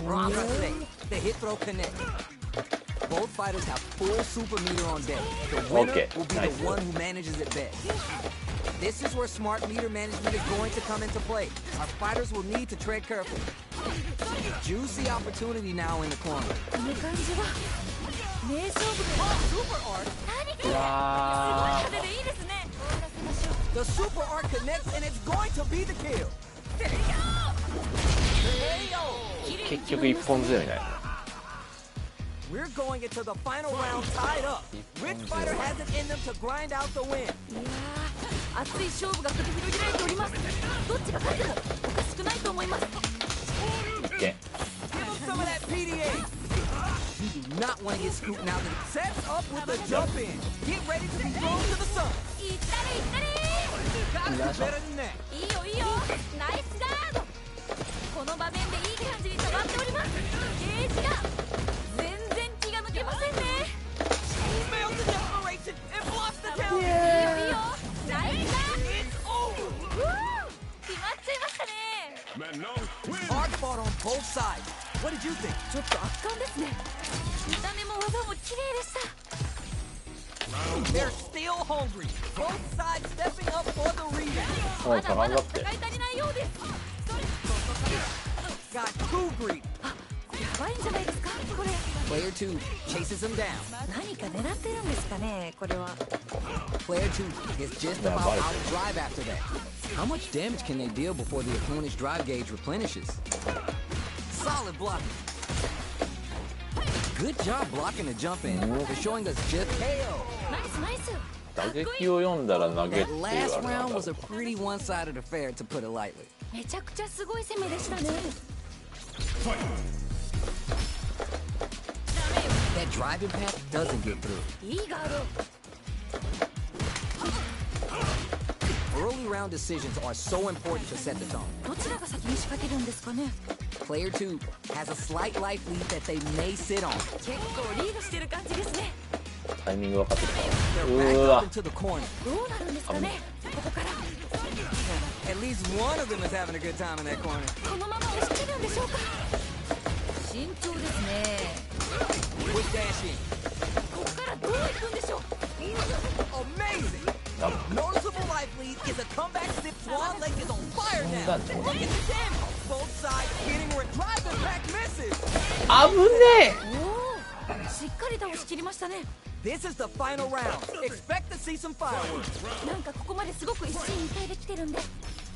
Wrong mistake. The hit throw connects. Both fighters have full super meter on deck. The winner Okay, will be nice. the one who manages it best. This is where smart meter management is going to come into play. Our fighters will need to tread carefully. Juicy opportunity now in the corner. この感じは名勝負です。 Super arc. 何これ。すごいわ派手でいいですね。終わらせましょう。 The super arc connects and it's going to be the kill. ー、結局一本強いね。 We're going into the final round tied up. Which fighter has it in them to grind out the win? いやー熱い勝負が繰り広げられております。どっちが勝ってもおかしくないと思います。一見。 Give him some of that PDA. You do not want to get scooped now that it sets up with the jump in. Get ready to be thrown to the sun. いったれいったれ。 Gotta do better than that. いいよいいよ。ナイスガード。この場面でいい感じに溜まっております。ゲージが全然気が抜けませんね。 Fails the desperation and blocks the counter. いいよいいよ。ナイスガー It's over. ド。決まっちゃいましたね。 Man, no. Win. Hard fought on both sides. What did you think? ちょっと圧巻ですね。見た目も技も綺麗でした。 They're still hungry. Both sides stepping up for the rematch. もうまだまだ頑張って戦い足りないようです。 Got too greedy. あ、やばいんじゃないですかこれ。 Player 2 chases him down. 何か狙ってるんですかねこれは。 Player 2 is just Yeah, about body. out of drive after that. How much damage can they deal before the opponent's drive gauge replenishes? Solid blocking. Good job blocking the jump in. They're showing us just KO. ナイスナイス。打撃を読んだら投げって That いうあ last れなん round だ was a pretty one-sided affair, to put it lightly. めちゃくちゃすごい攻めでしたね。 That drive impact doesn't get through. いいガード。 Early round decisions are so important to set the tone. どちらが先に仕掛けるんですかね。 Player 2 has a slight life lead that they may sit on. 結構リードしてる感じですね。タイミング分かってるか They're ら。 back う up わ into the corner. どうなるんですかねここから。 At least one of them is having a good time in that corner. このまま押し切るんでしょうか。慎重ですね。 Quick dash in. ここからういくんでしょう。 Amazing! Noticeable life lead is a comeback zip. Swan Lake is on fire now. Look at the damage. Both sides hitting where drive impact misses. 危ねおお、しっかり倒しきりましたね。 This is the final round. Expect to see some fireworks. なんかここまですごく一進一退できてるんで、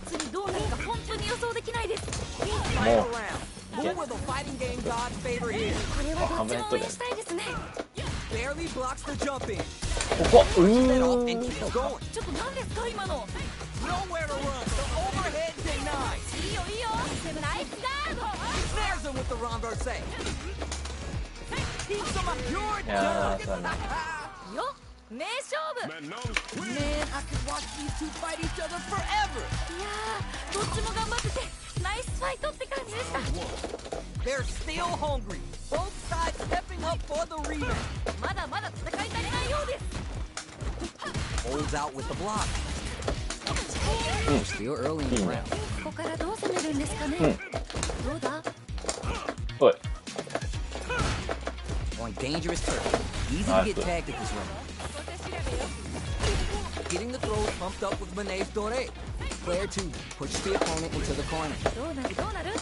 次どうなるか本当に予想できないです。 Final round. Who will the fighting game gods favor here? これはどっちも応援したいですね。 Barely blocks the jump in. ここ Head off and keeps going. ちょっと何ですか今の。 Nowhere to run. The overhead denied. いいよいいよ。ナイスガード。 Snares him with the renversé. Keeps him up. You're いや done. ーそうだねよ、名勝負。 Man, no win. Man, I could watch these two fight each other forever. いやー、どっちも頑張っててナイスファイトって感じでした。 They're still hungry. Both sides stepping up for the rematch. まだまだ戦い足りないようです。 Holds out with the block. We're still early in the round. ここからどう攻めるんですかね。どうだ。おい On dangerous turf. Easy to get tagged at this round. Getting the throws pumped up with Mane's Dore. Player 2 pushes the opponent into the corner. どうなるどうなる。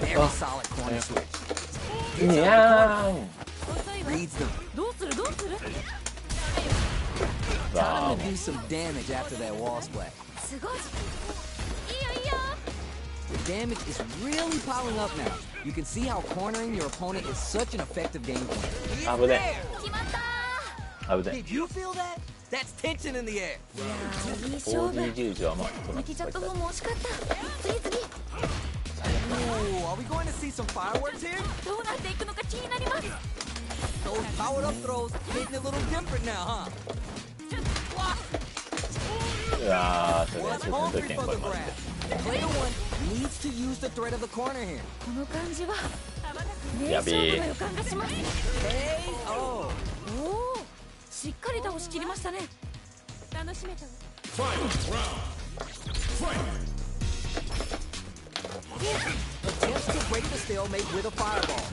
Very solid corner switch. にゃーん 遅いわ。 Reads them. どうするどうする。 Time to do some damage after that wall splash. すごい。いいよいいよ。 The damage is really piling up now. You can see how cornering your opponent is such an effective game plan. He's 危ね there. 決まった危ね Did you feel that? That's tension in the air. ー。いやー、いい勝負。 OD10 はまあ抜けちゃった方も惜しかった。次次。 Ooh, are we going to see some fireworks here? どうなっていくのか気になります。 Those powered up throws hitting a little different now, huh? うわーそれ Well, は that's ちょっと hungry けん for こ the れマジ grab. Player one needs to use the threat of the corner here. この感じは名やべえ勝負の予感がします。 KO. おお、しっかり倒しきりましたね。楽しめたわ。 Final round. Fight. Attempts to break the stalemate with a fireball.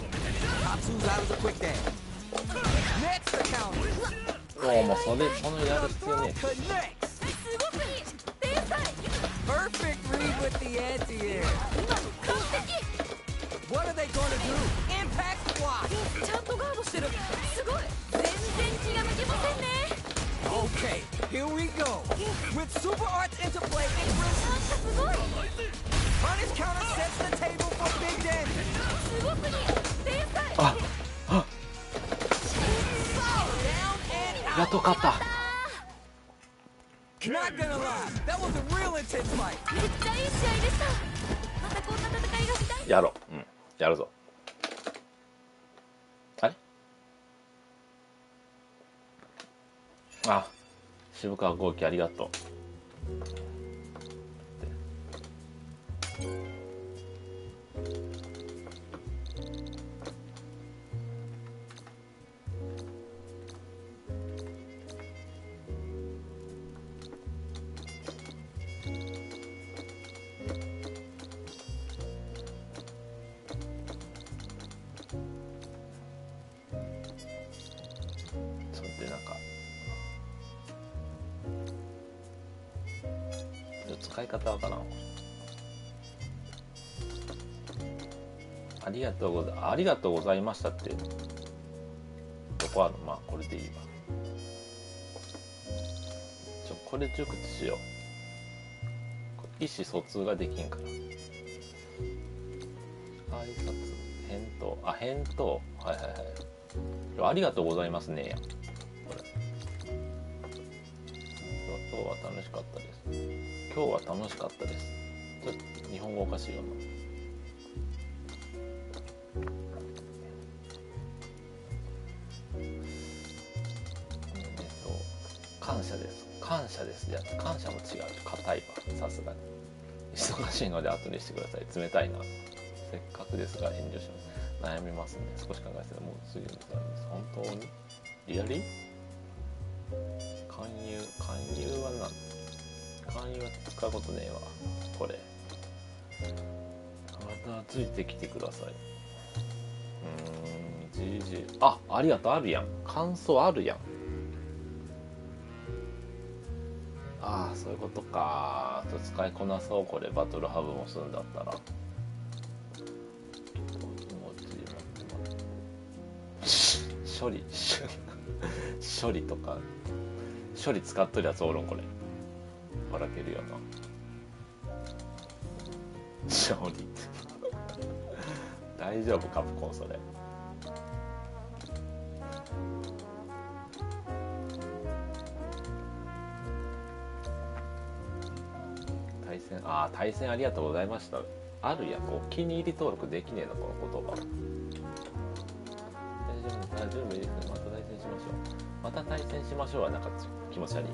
Tatsu's out of the quick dash. Next the counter. もうそのやる必要ね Connects. すごくいい。天才。 Perfect read with the anti-air. 今の完璧。 What are they going to do? Impact block. ちゃんとガードしてる。すごい。全然気が抜けませんね。 Okay, here we go. With super arts into play, it なんかすごい。 Punish counter sets the table for big damage. すごくいい。天才。あ Down and やっと勝った Not gonna lie, that was a real intense fight. めっちゃいい試合でした。またこんな戦いがしたい。やろうやるぞあれあ渋川豪輝ありがとうそうでなんか使い方わからんありがとうございましたってどこあるまあこれでいいわこれ熟知しよう意思疎通ができんから挨拶返答はいありがとうございますねやこれ今日は楽しかったです今日は楽しかったですちょっと日本語おかしいよな感謝ですやつ感謝も違う硬いわさすがに忙しいので後にしてください冷たいなせっかくですが遠慮します悩みますね少し考えてもう次に伝えます本当にリアリ勧誘は使うことねえわこれまたついてきてください1 GG。 ありがとう。あるやん、感想あるやん。そういうことか。使いこなそう、これ。バトルハブもするんだったら。処理処理とか、処理使っとるやつおるん、これ。笑けるよな。処理大丈夫、カプコン、それ。対戦ありがとうございました。あるやん、お気に入り登録できねえの、この言葉。大丈夫です。また対戦しましょう。また対戦しましょうはなんか気持ち悪いな。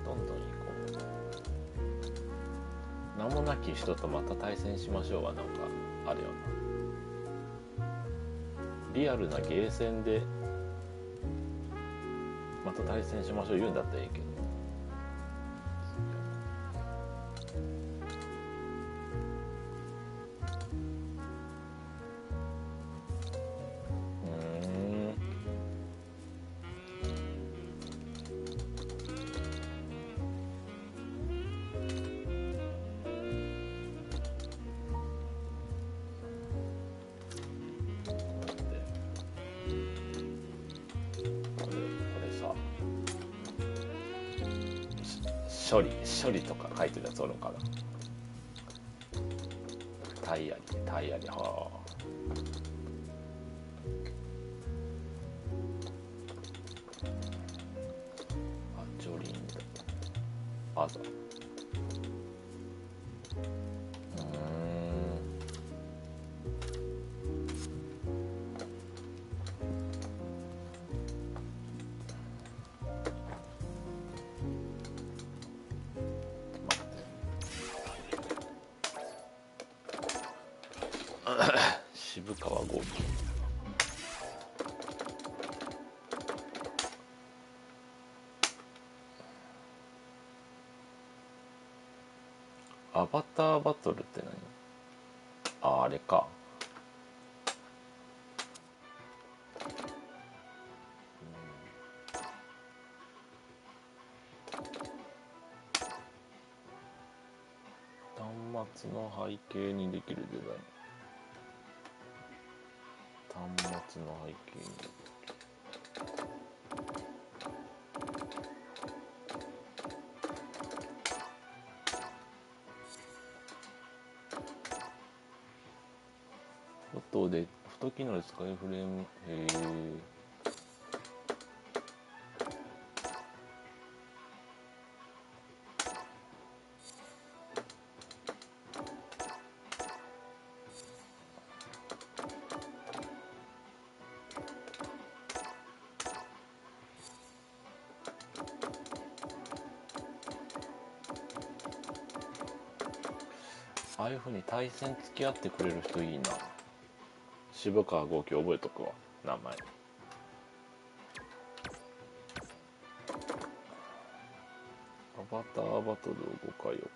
どんどん行こう。名もなき人とまた対戦しましょうはなんかあるよな。リアルなゲーセンでまた対戦しましょう言うんだったらいいけど。処理とか書いてるやつおるんかな。タイヤリ、はジョリンアザ。渋川豪輝。アバターバトルって何？あれか。端末の背景にできるデザイン。端末の背景に。フォト機能で使えるフレーム。へえ。ああいうふうに対戦付き合ってくれる人いいな。渋川豪輝覚えとくわ、名前。アバターバトルを5回行う。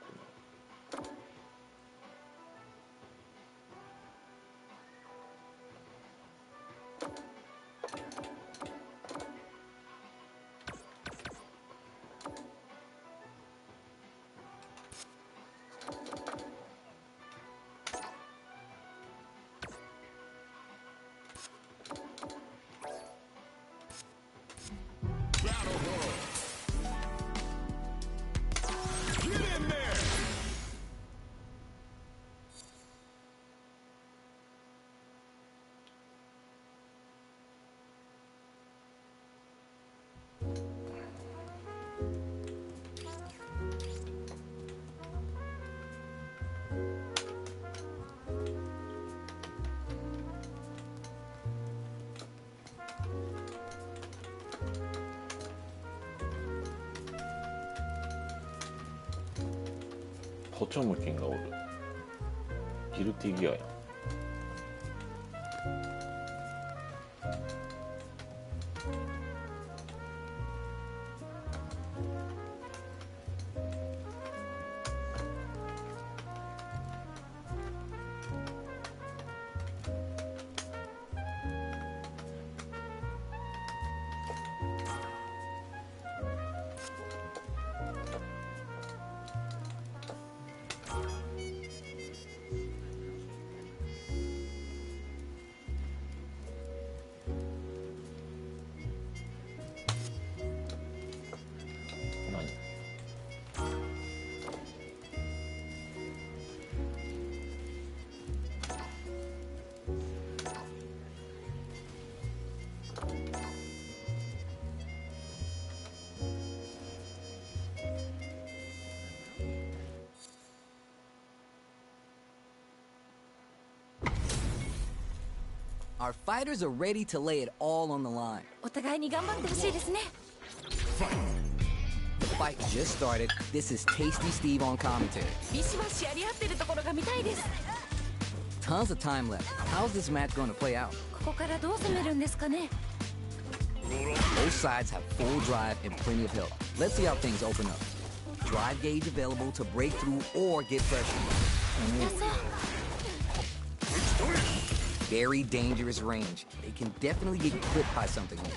ポチョムキンがおる。ギルティギアやん。Our fighters are ready to lay it all on the line. お互いに頑張ってほしいですね。 The fight just started. This is Tasty Steve on commentary. ビシバシやり合ってるところが見たいです。 Tons of time left. How's this match going to play out? ここからどう攻めるんですかね。 Both sides have full drive and plenty of health. Let's see how things open up. Drive gauge available to break through or get pressure. 痛そう。 Very dangerous range. They can definitely get clipped by something here.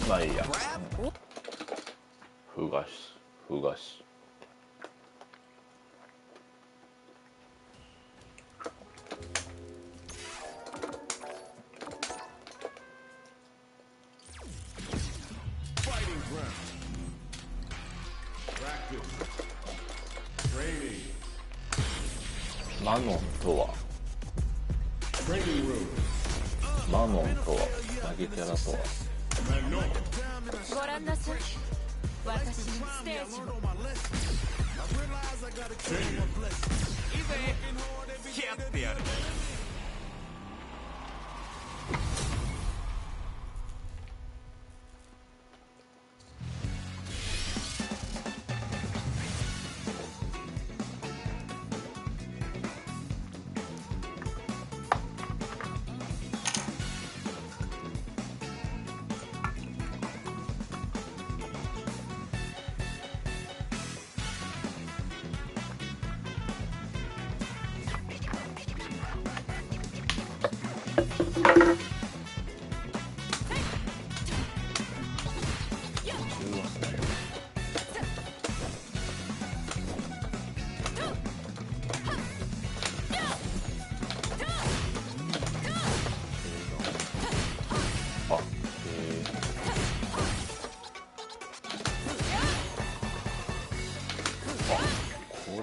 まあいいや。ふがしふがし。Fighting ground. Practice. Training. マノンとは Training room. マノンとは投げキャラとは Manon. ご覧なさい。私のステージを。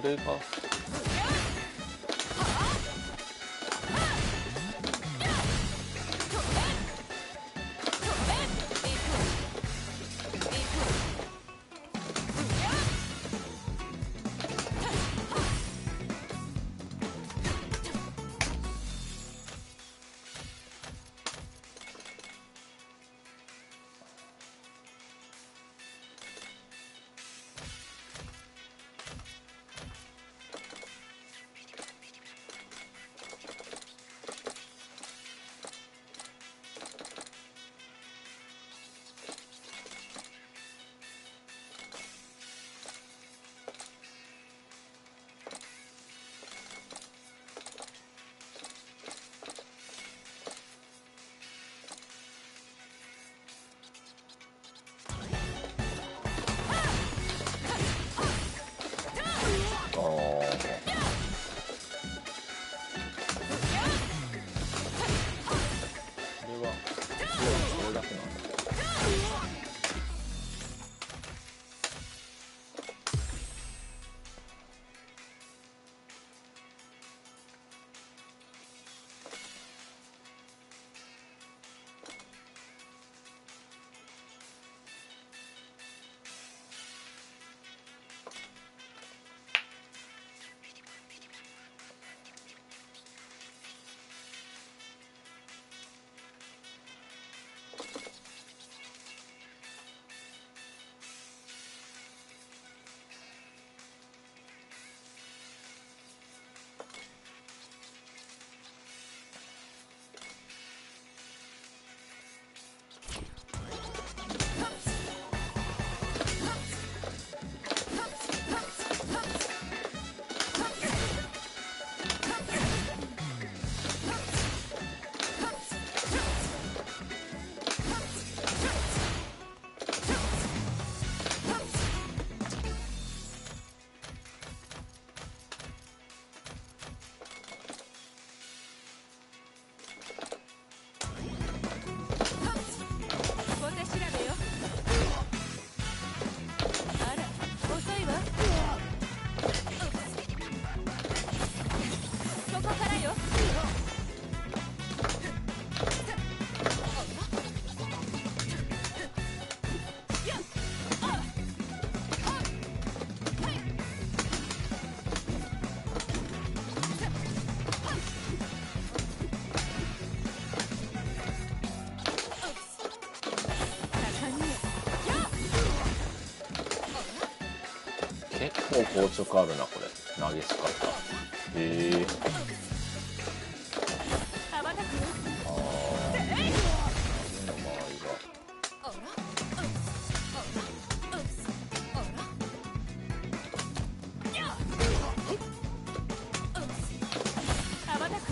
これが硬直あるなこれ。激しかった。へえ。羽ばたくああ。の場合は。あら羽ばたく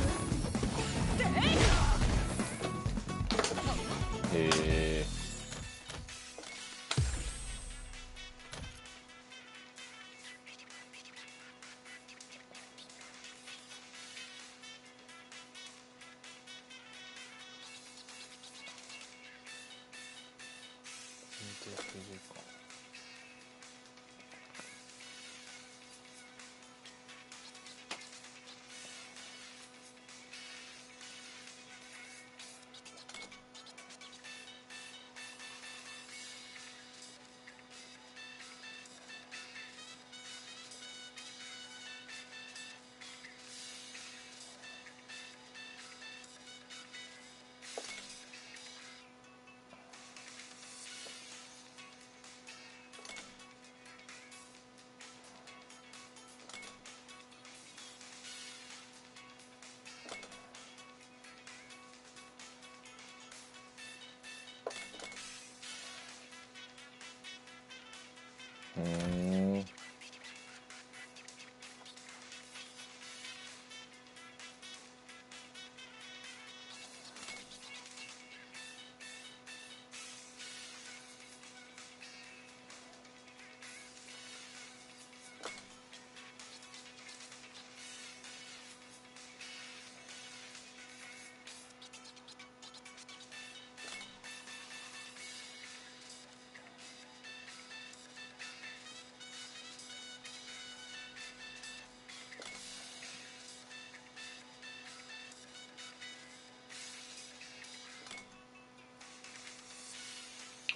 へえ。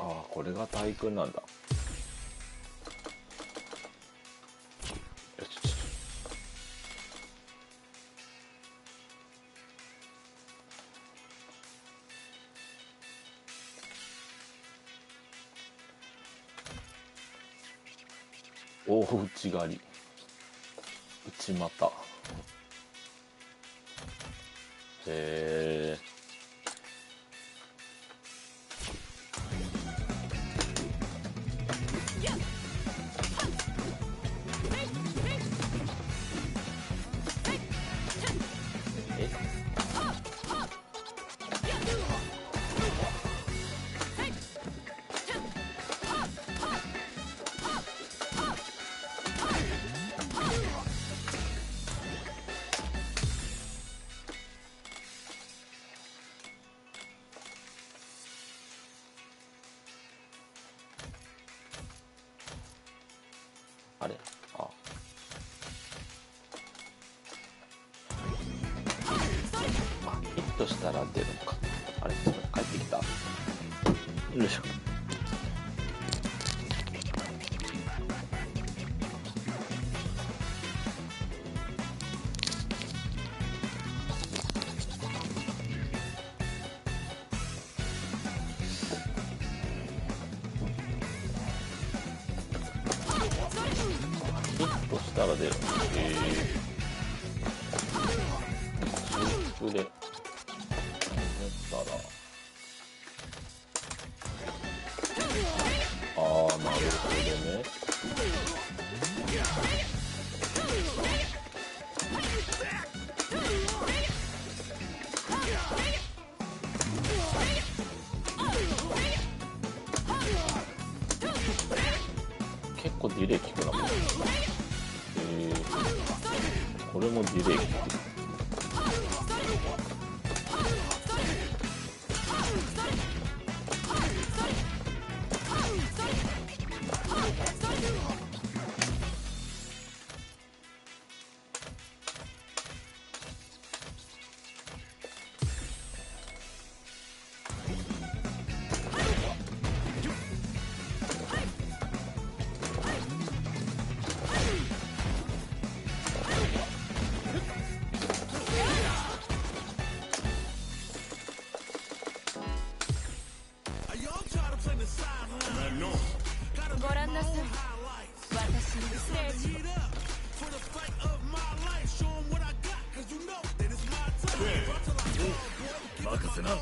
ああ、これが対空なんだ。よし。大内刈り。内股。へえ。あれ、あ、ヒットしたら出るのか。あれ、ちょっと帰ってきた。よいしょ。ヒットしたら出る。中腹で。ああ、なるほどね。結構ディレイ効くな。これもディレイ効く。ってな。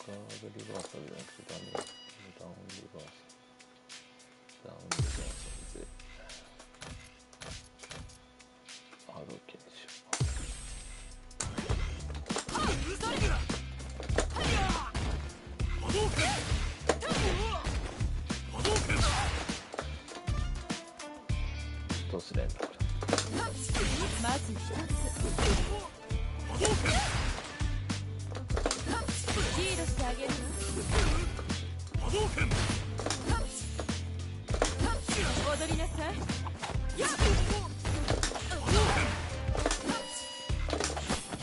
ガードリバーサルじゃなくてダウンリバーサル。ダウンリバーサルでアロケでしょ。どうすれんだこれ。まず一つリードしてあげるわ。踊りなさい。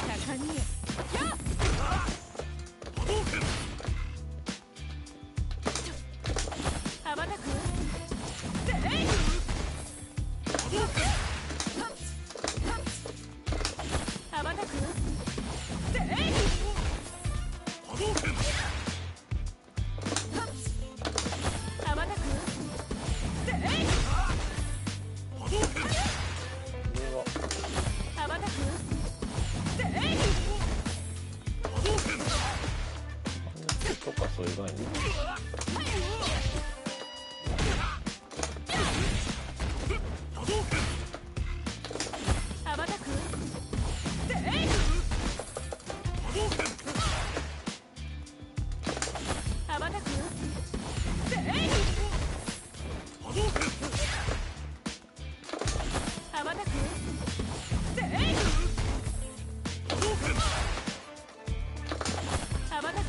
高荷へ。羽ばたく。羽ばたく。とかそういう概念。羽ばたく。羽ばたく。羽ばたく。羽ばたく。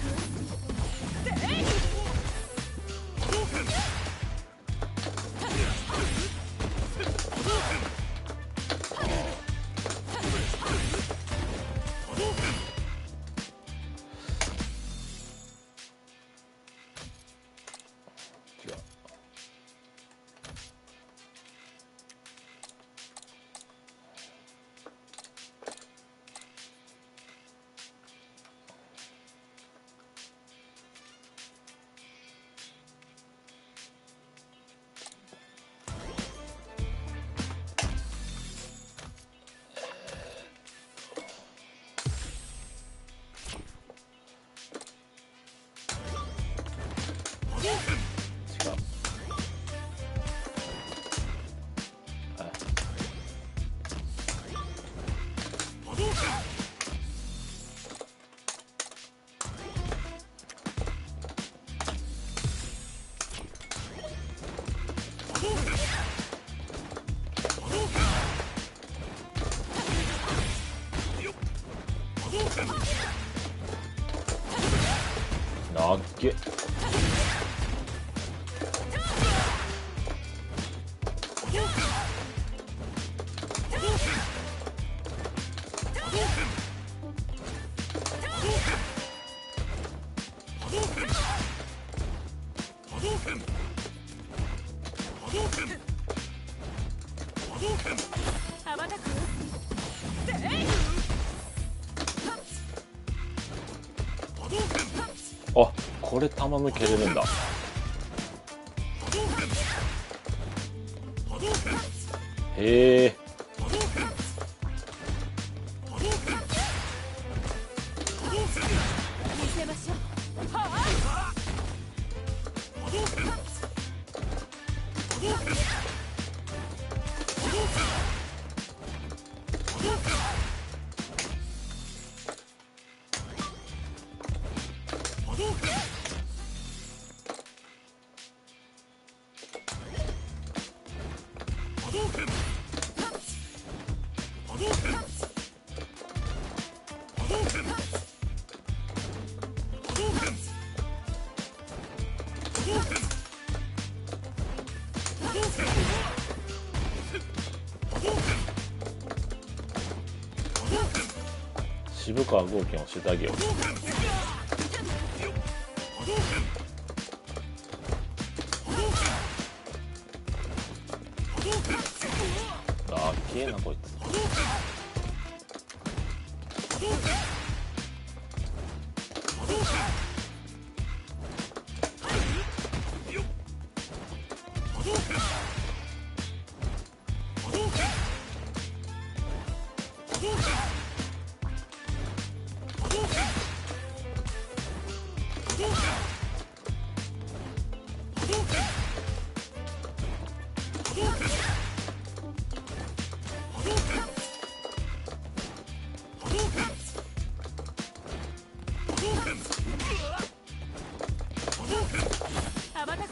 違う。なっけ。羽ばたく。あ、これ弾抜けれるんだ。へえ。見せましょう。渋川豪輝を教えてあげよう。なこいつ。羽ばたく。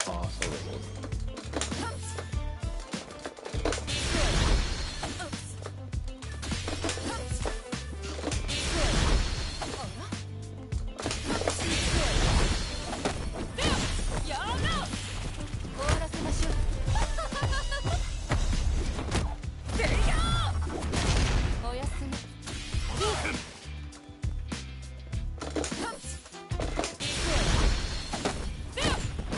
ああ、そうですそうです。やだ。終わらせましょう。おやすみ。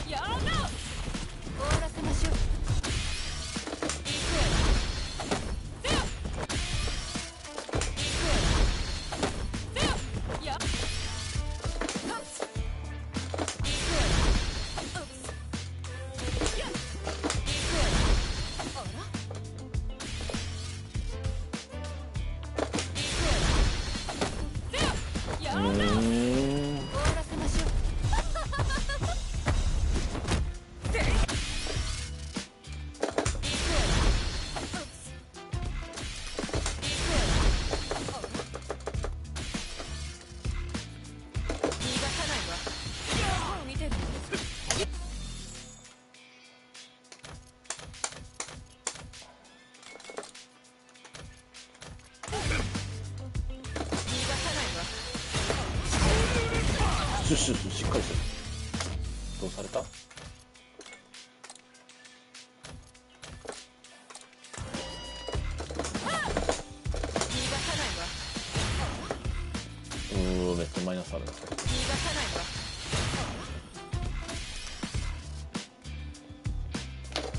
やだ。終わらせましょう。ややだ。終わらせましょう。逃がさないわ。もう見てる。逃がさないわ。シュッシュッシュッ、しっかりしてる。どうされた？逃がさないわ。めっちゃマイナスあるな。逃がさないわ。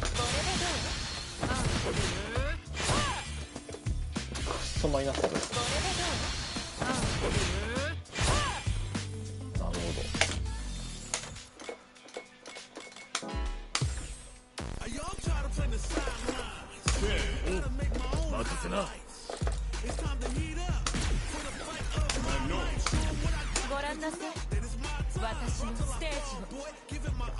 これでどう？あ、くっそマイナスある。これでどう？あ、なるほど。 Are y'all trying to play the sidelines? Gotta make my own highlights. It's time to heat up for the fight of my life. Show 'em what I got. ご覧なさい。 Then it's my time. 私のステージを。 Boy, give it my all.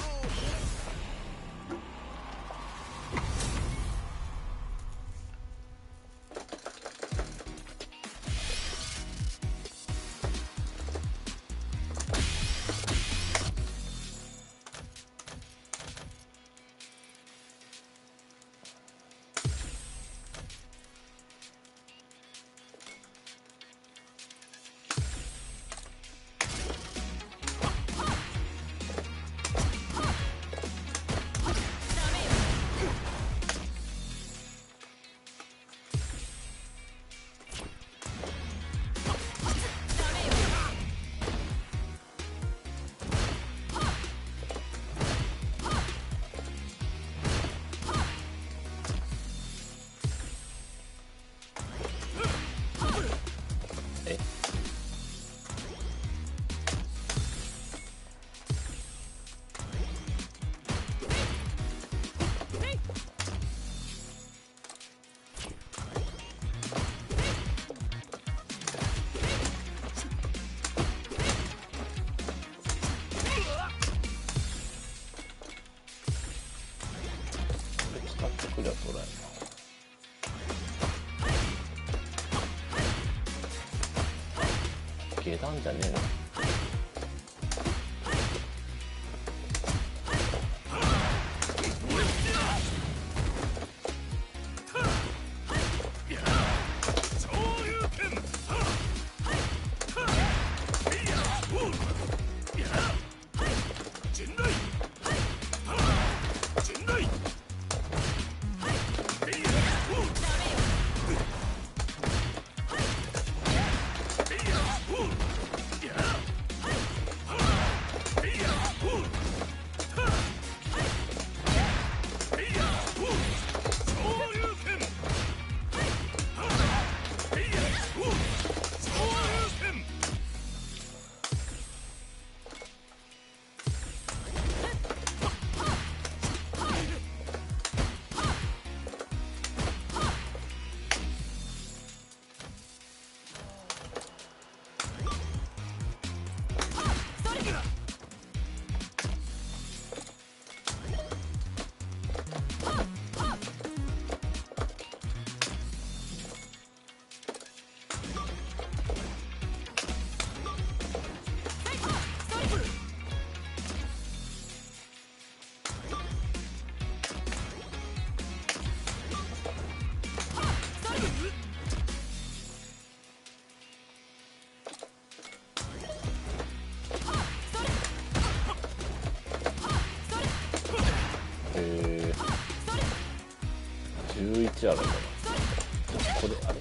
下段じゃねえの。11あるんだな。これあれ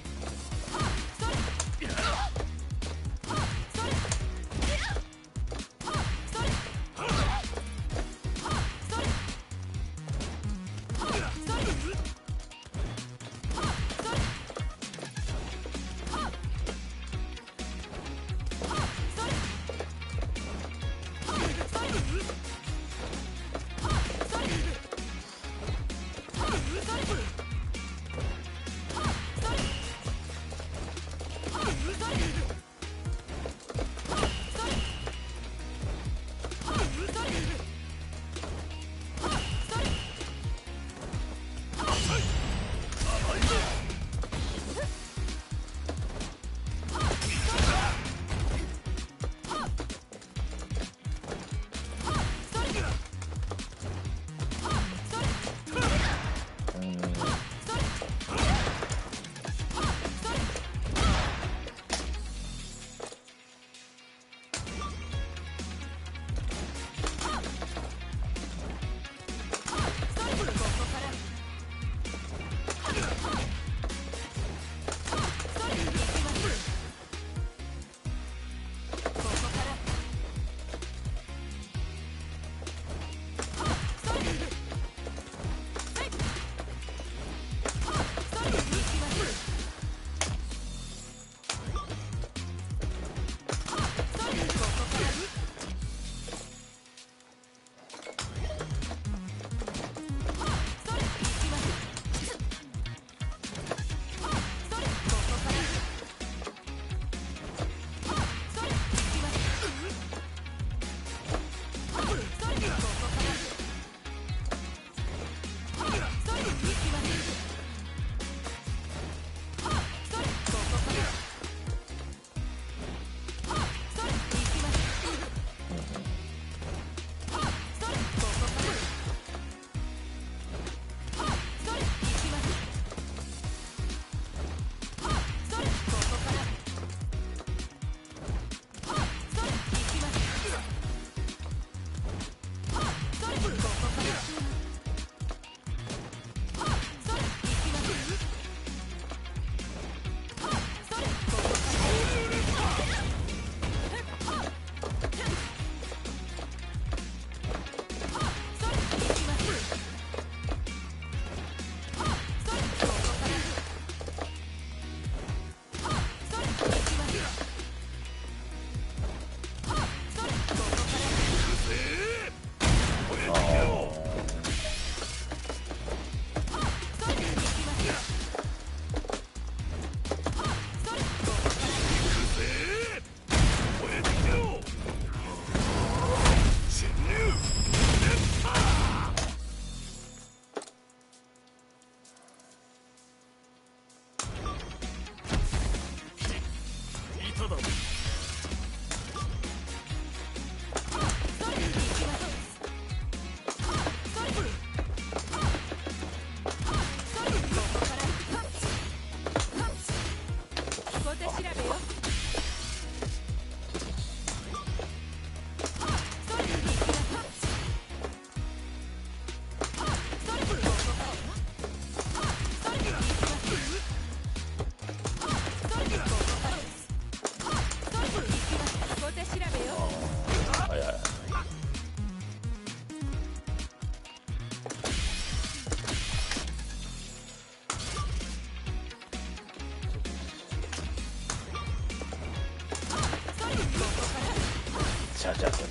チャーチャーする。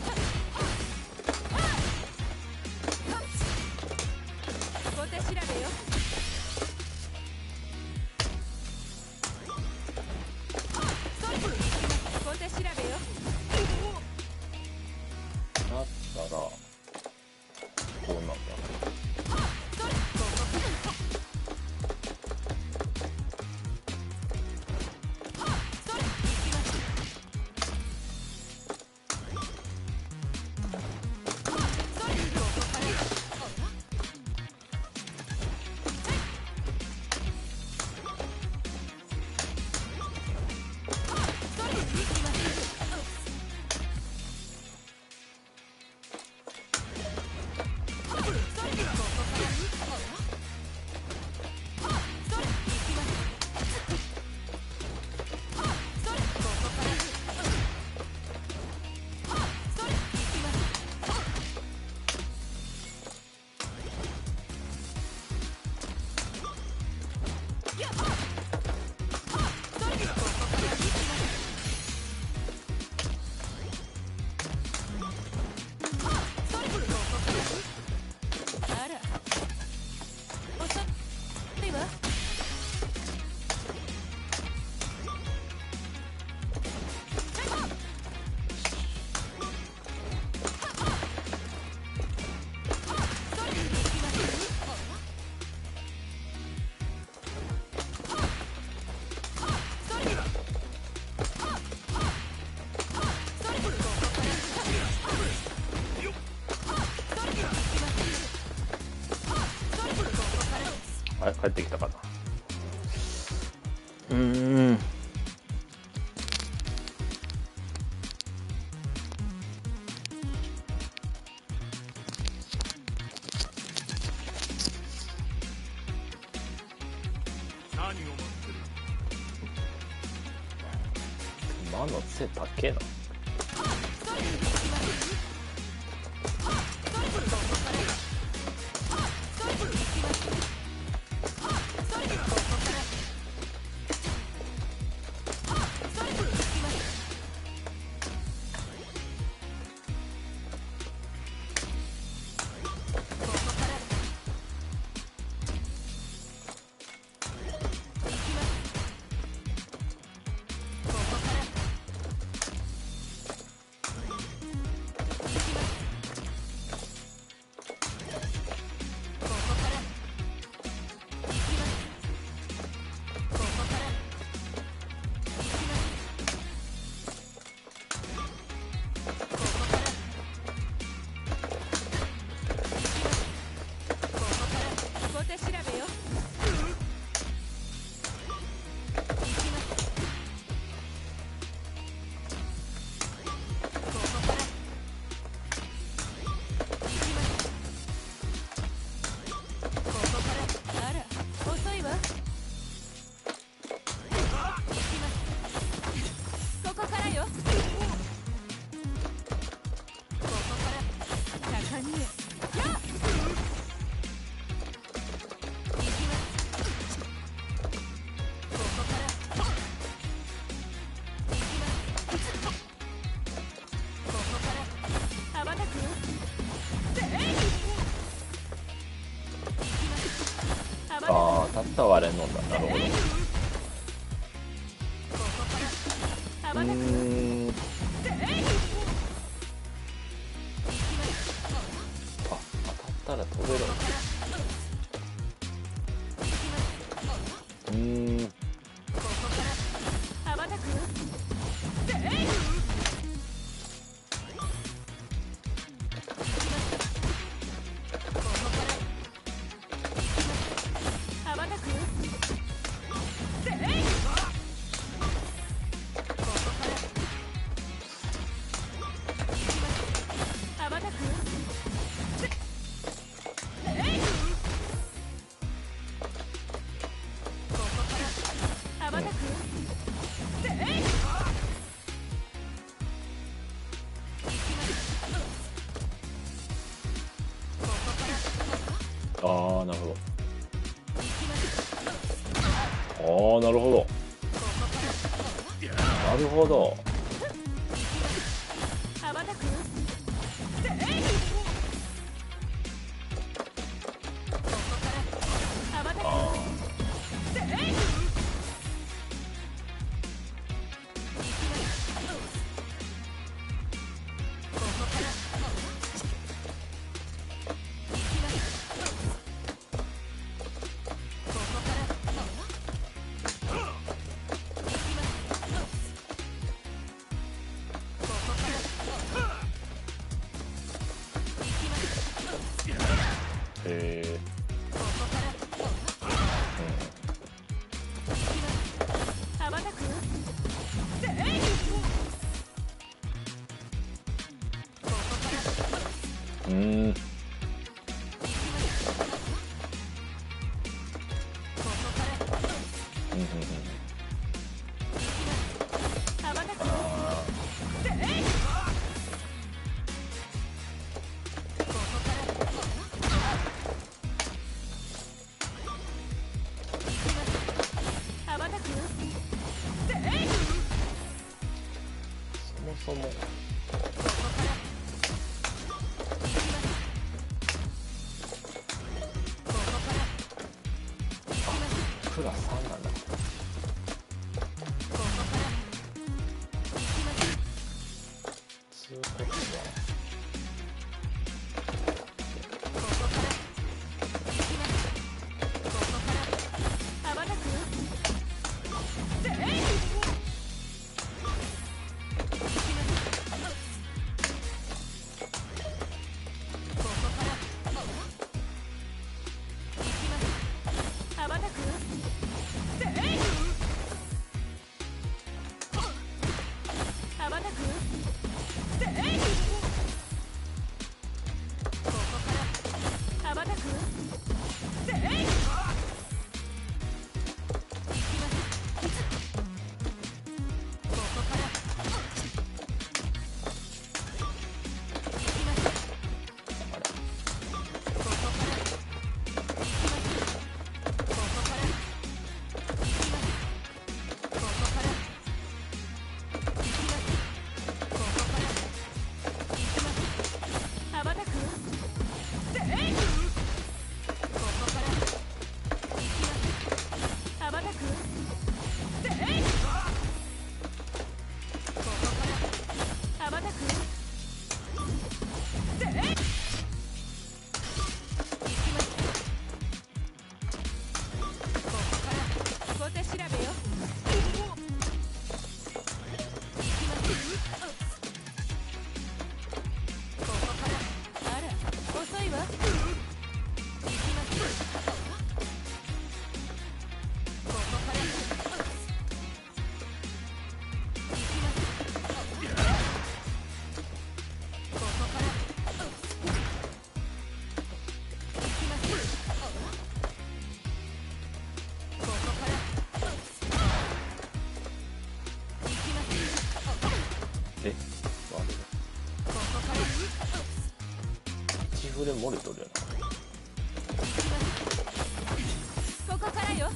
小手調べよ。小手調べよ。だったらこうなんだ。帰ってきたかな。何を待ってる。魔の背高えな。ああ、たった割れんのんだ。なるほど。あ、当たったら飛べる。ああ、なるほど。ああ、なるほど。なるほど。そもクラ3なんだ。通告はそもブで漏れとるよここからよ。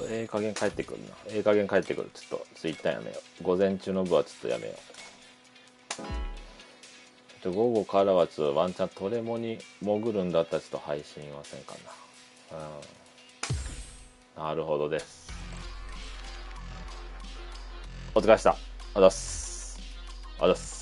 ええ加減帰ってくるな。ええ加減帰ってくる。ちょっとツイッターやめよう。午前中の部はちょっとやめよう。午後からはちょっとワンチャントレモに潜るんだったらちょっと配信はせんかな。なるほどです。お疲れ様でした。あざっす。あざっす。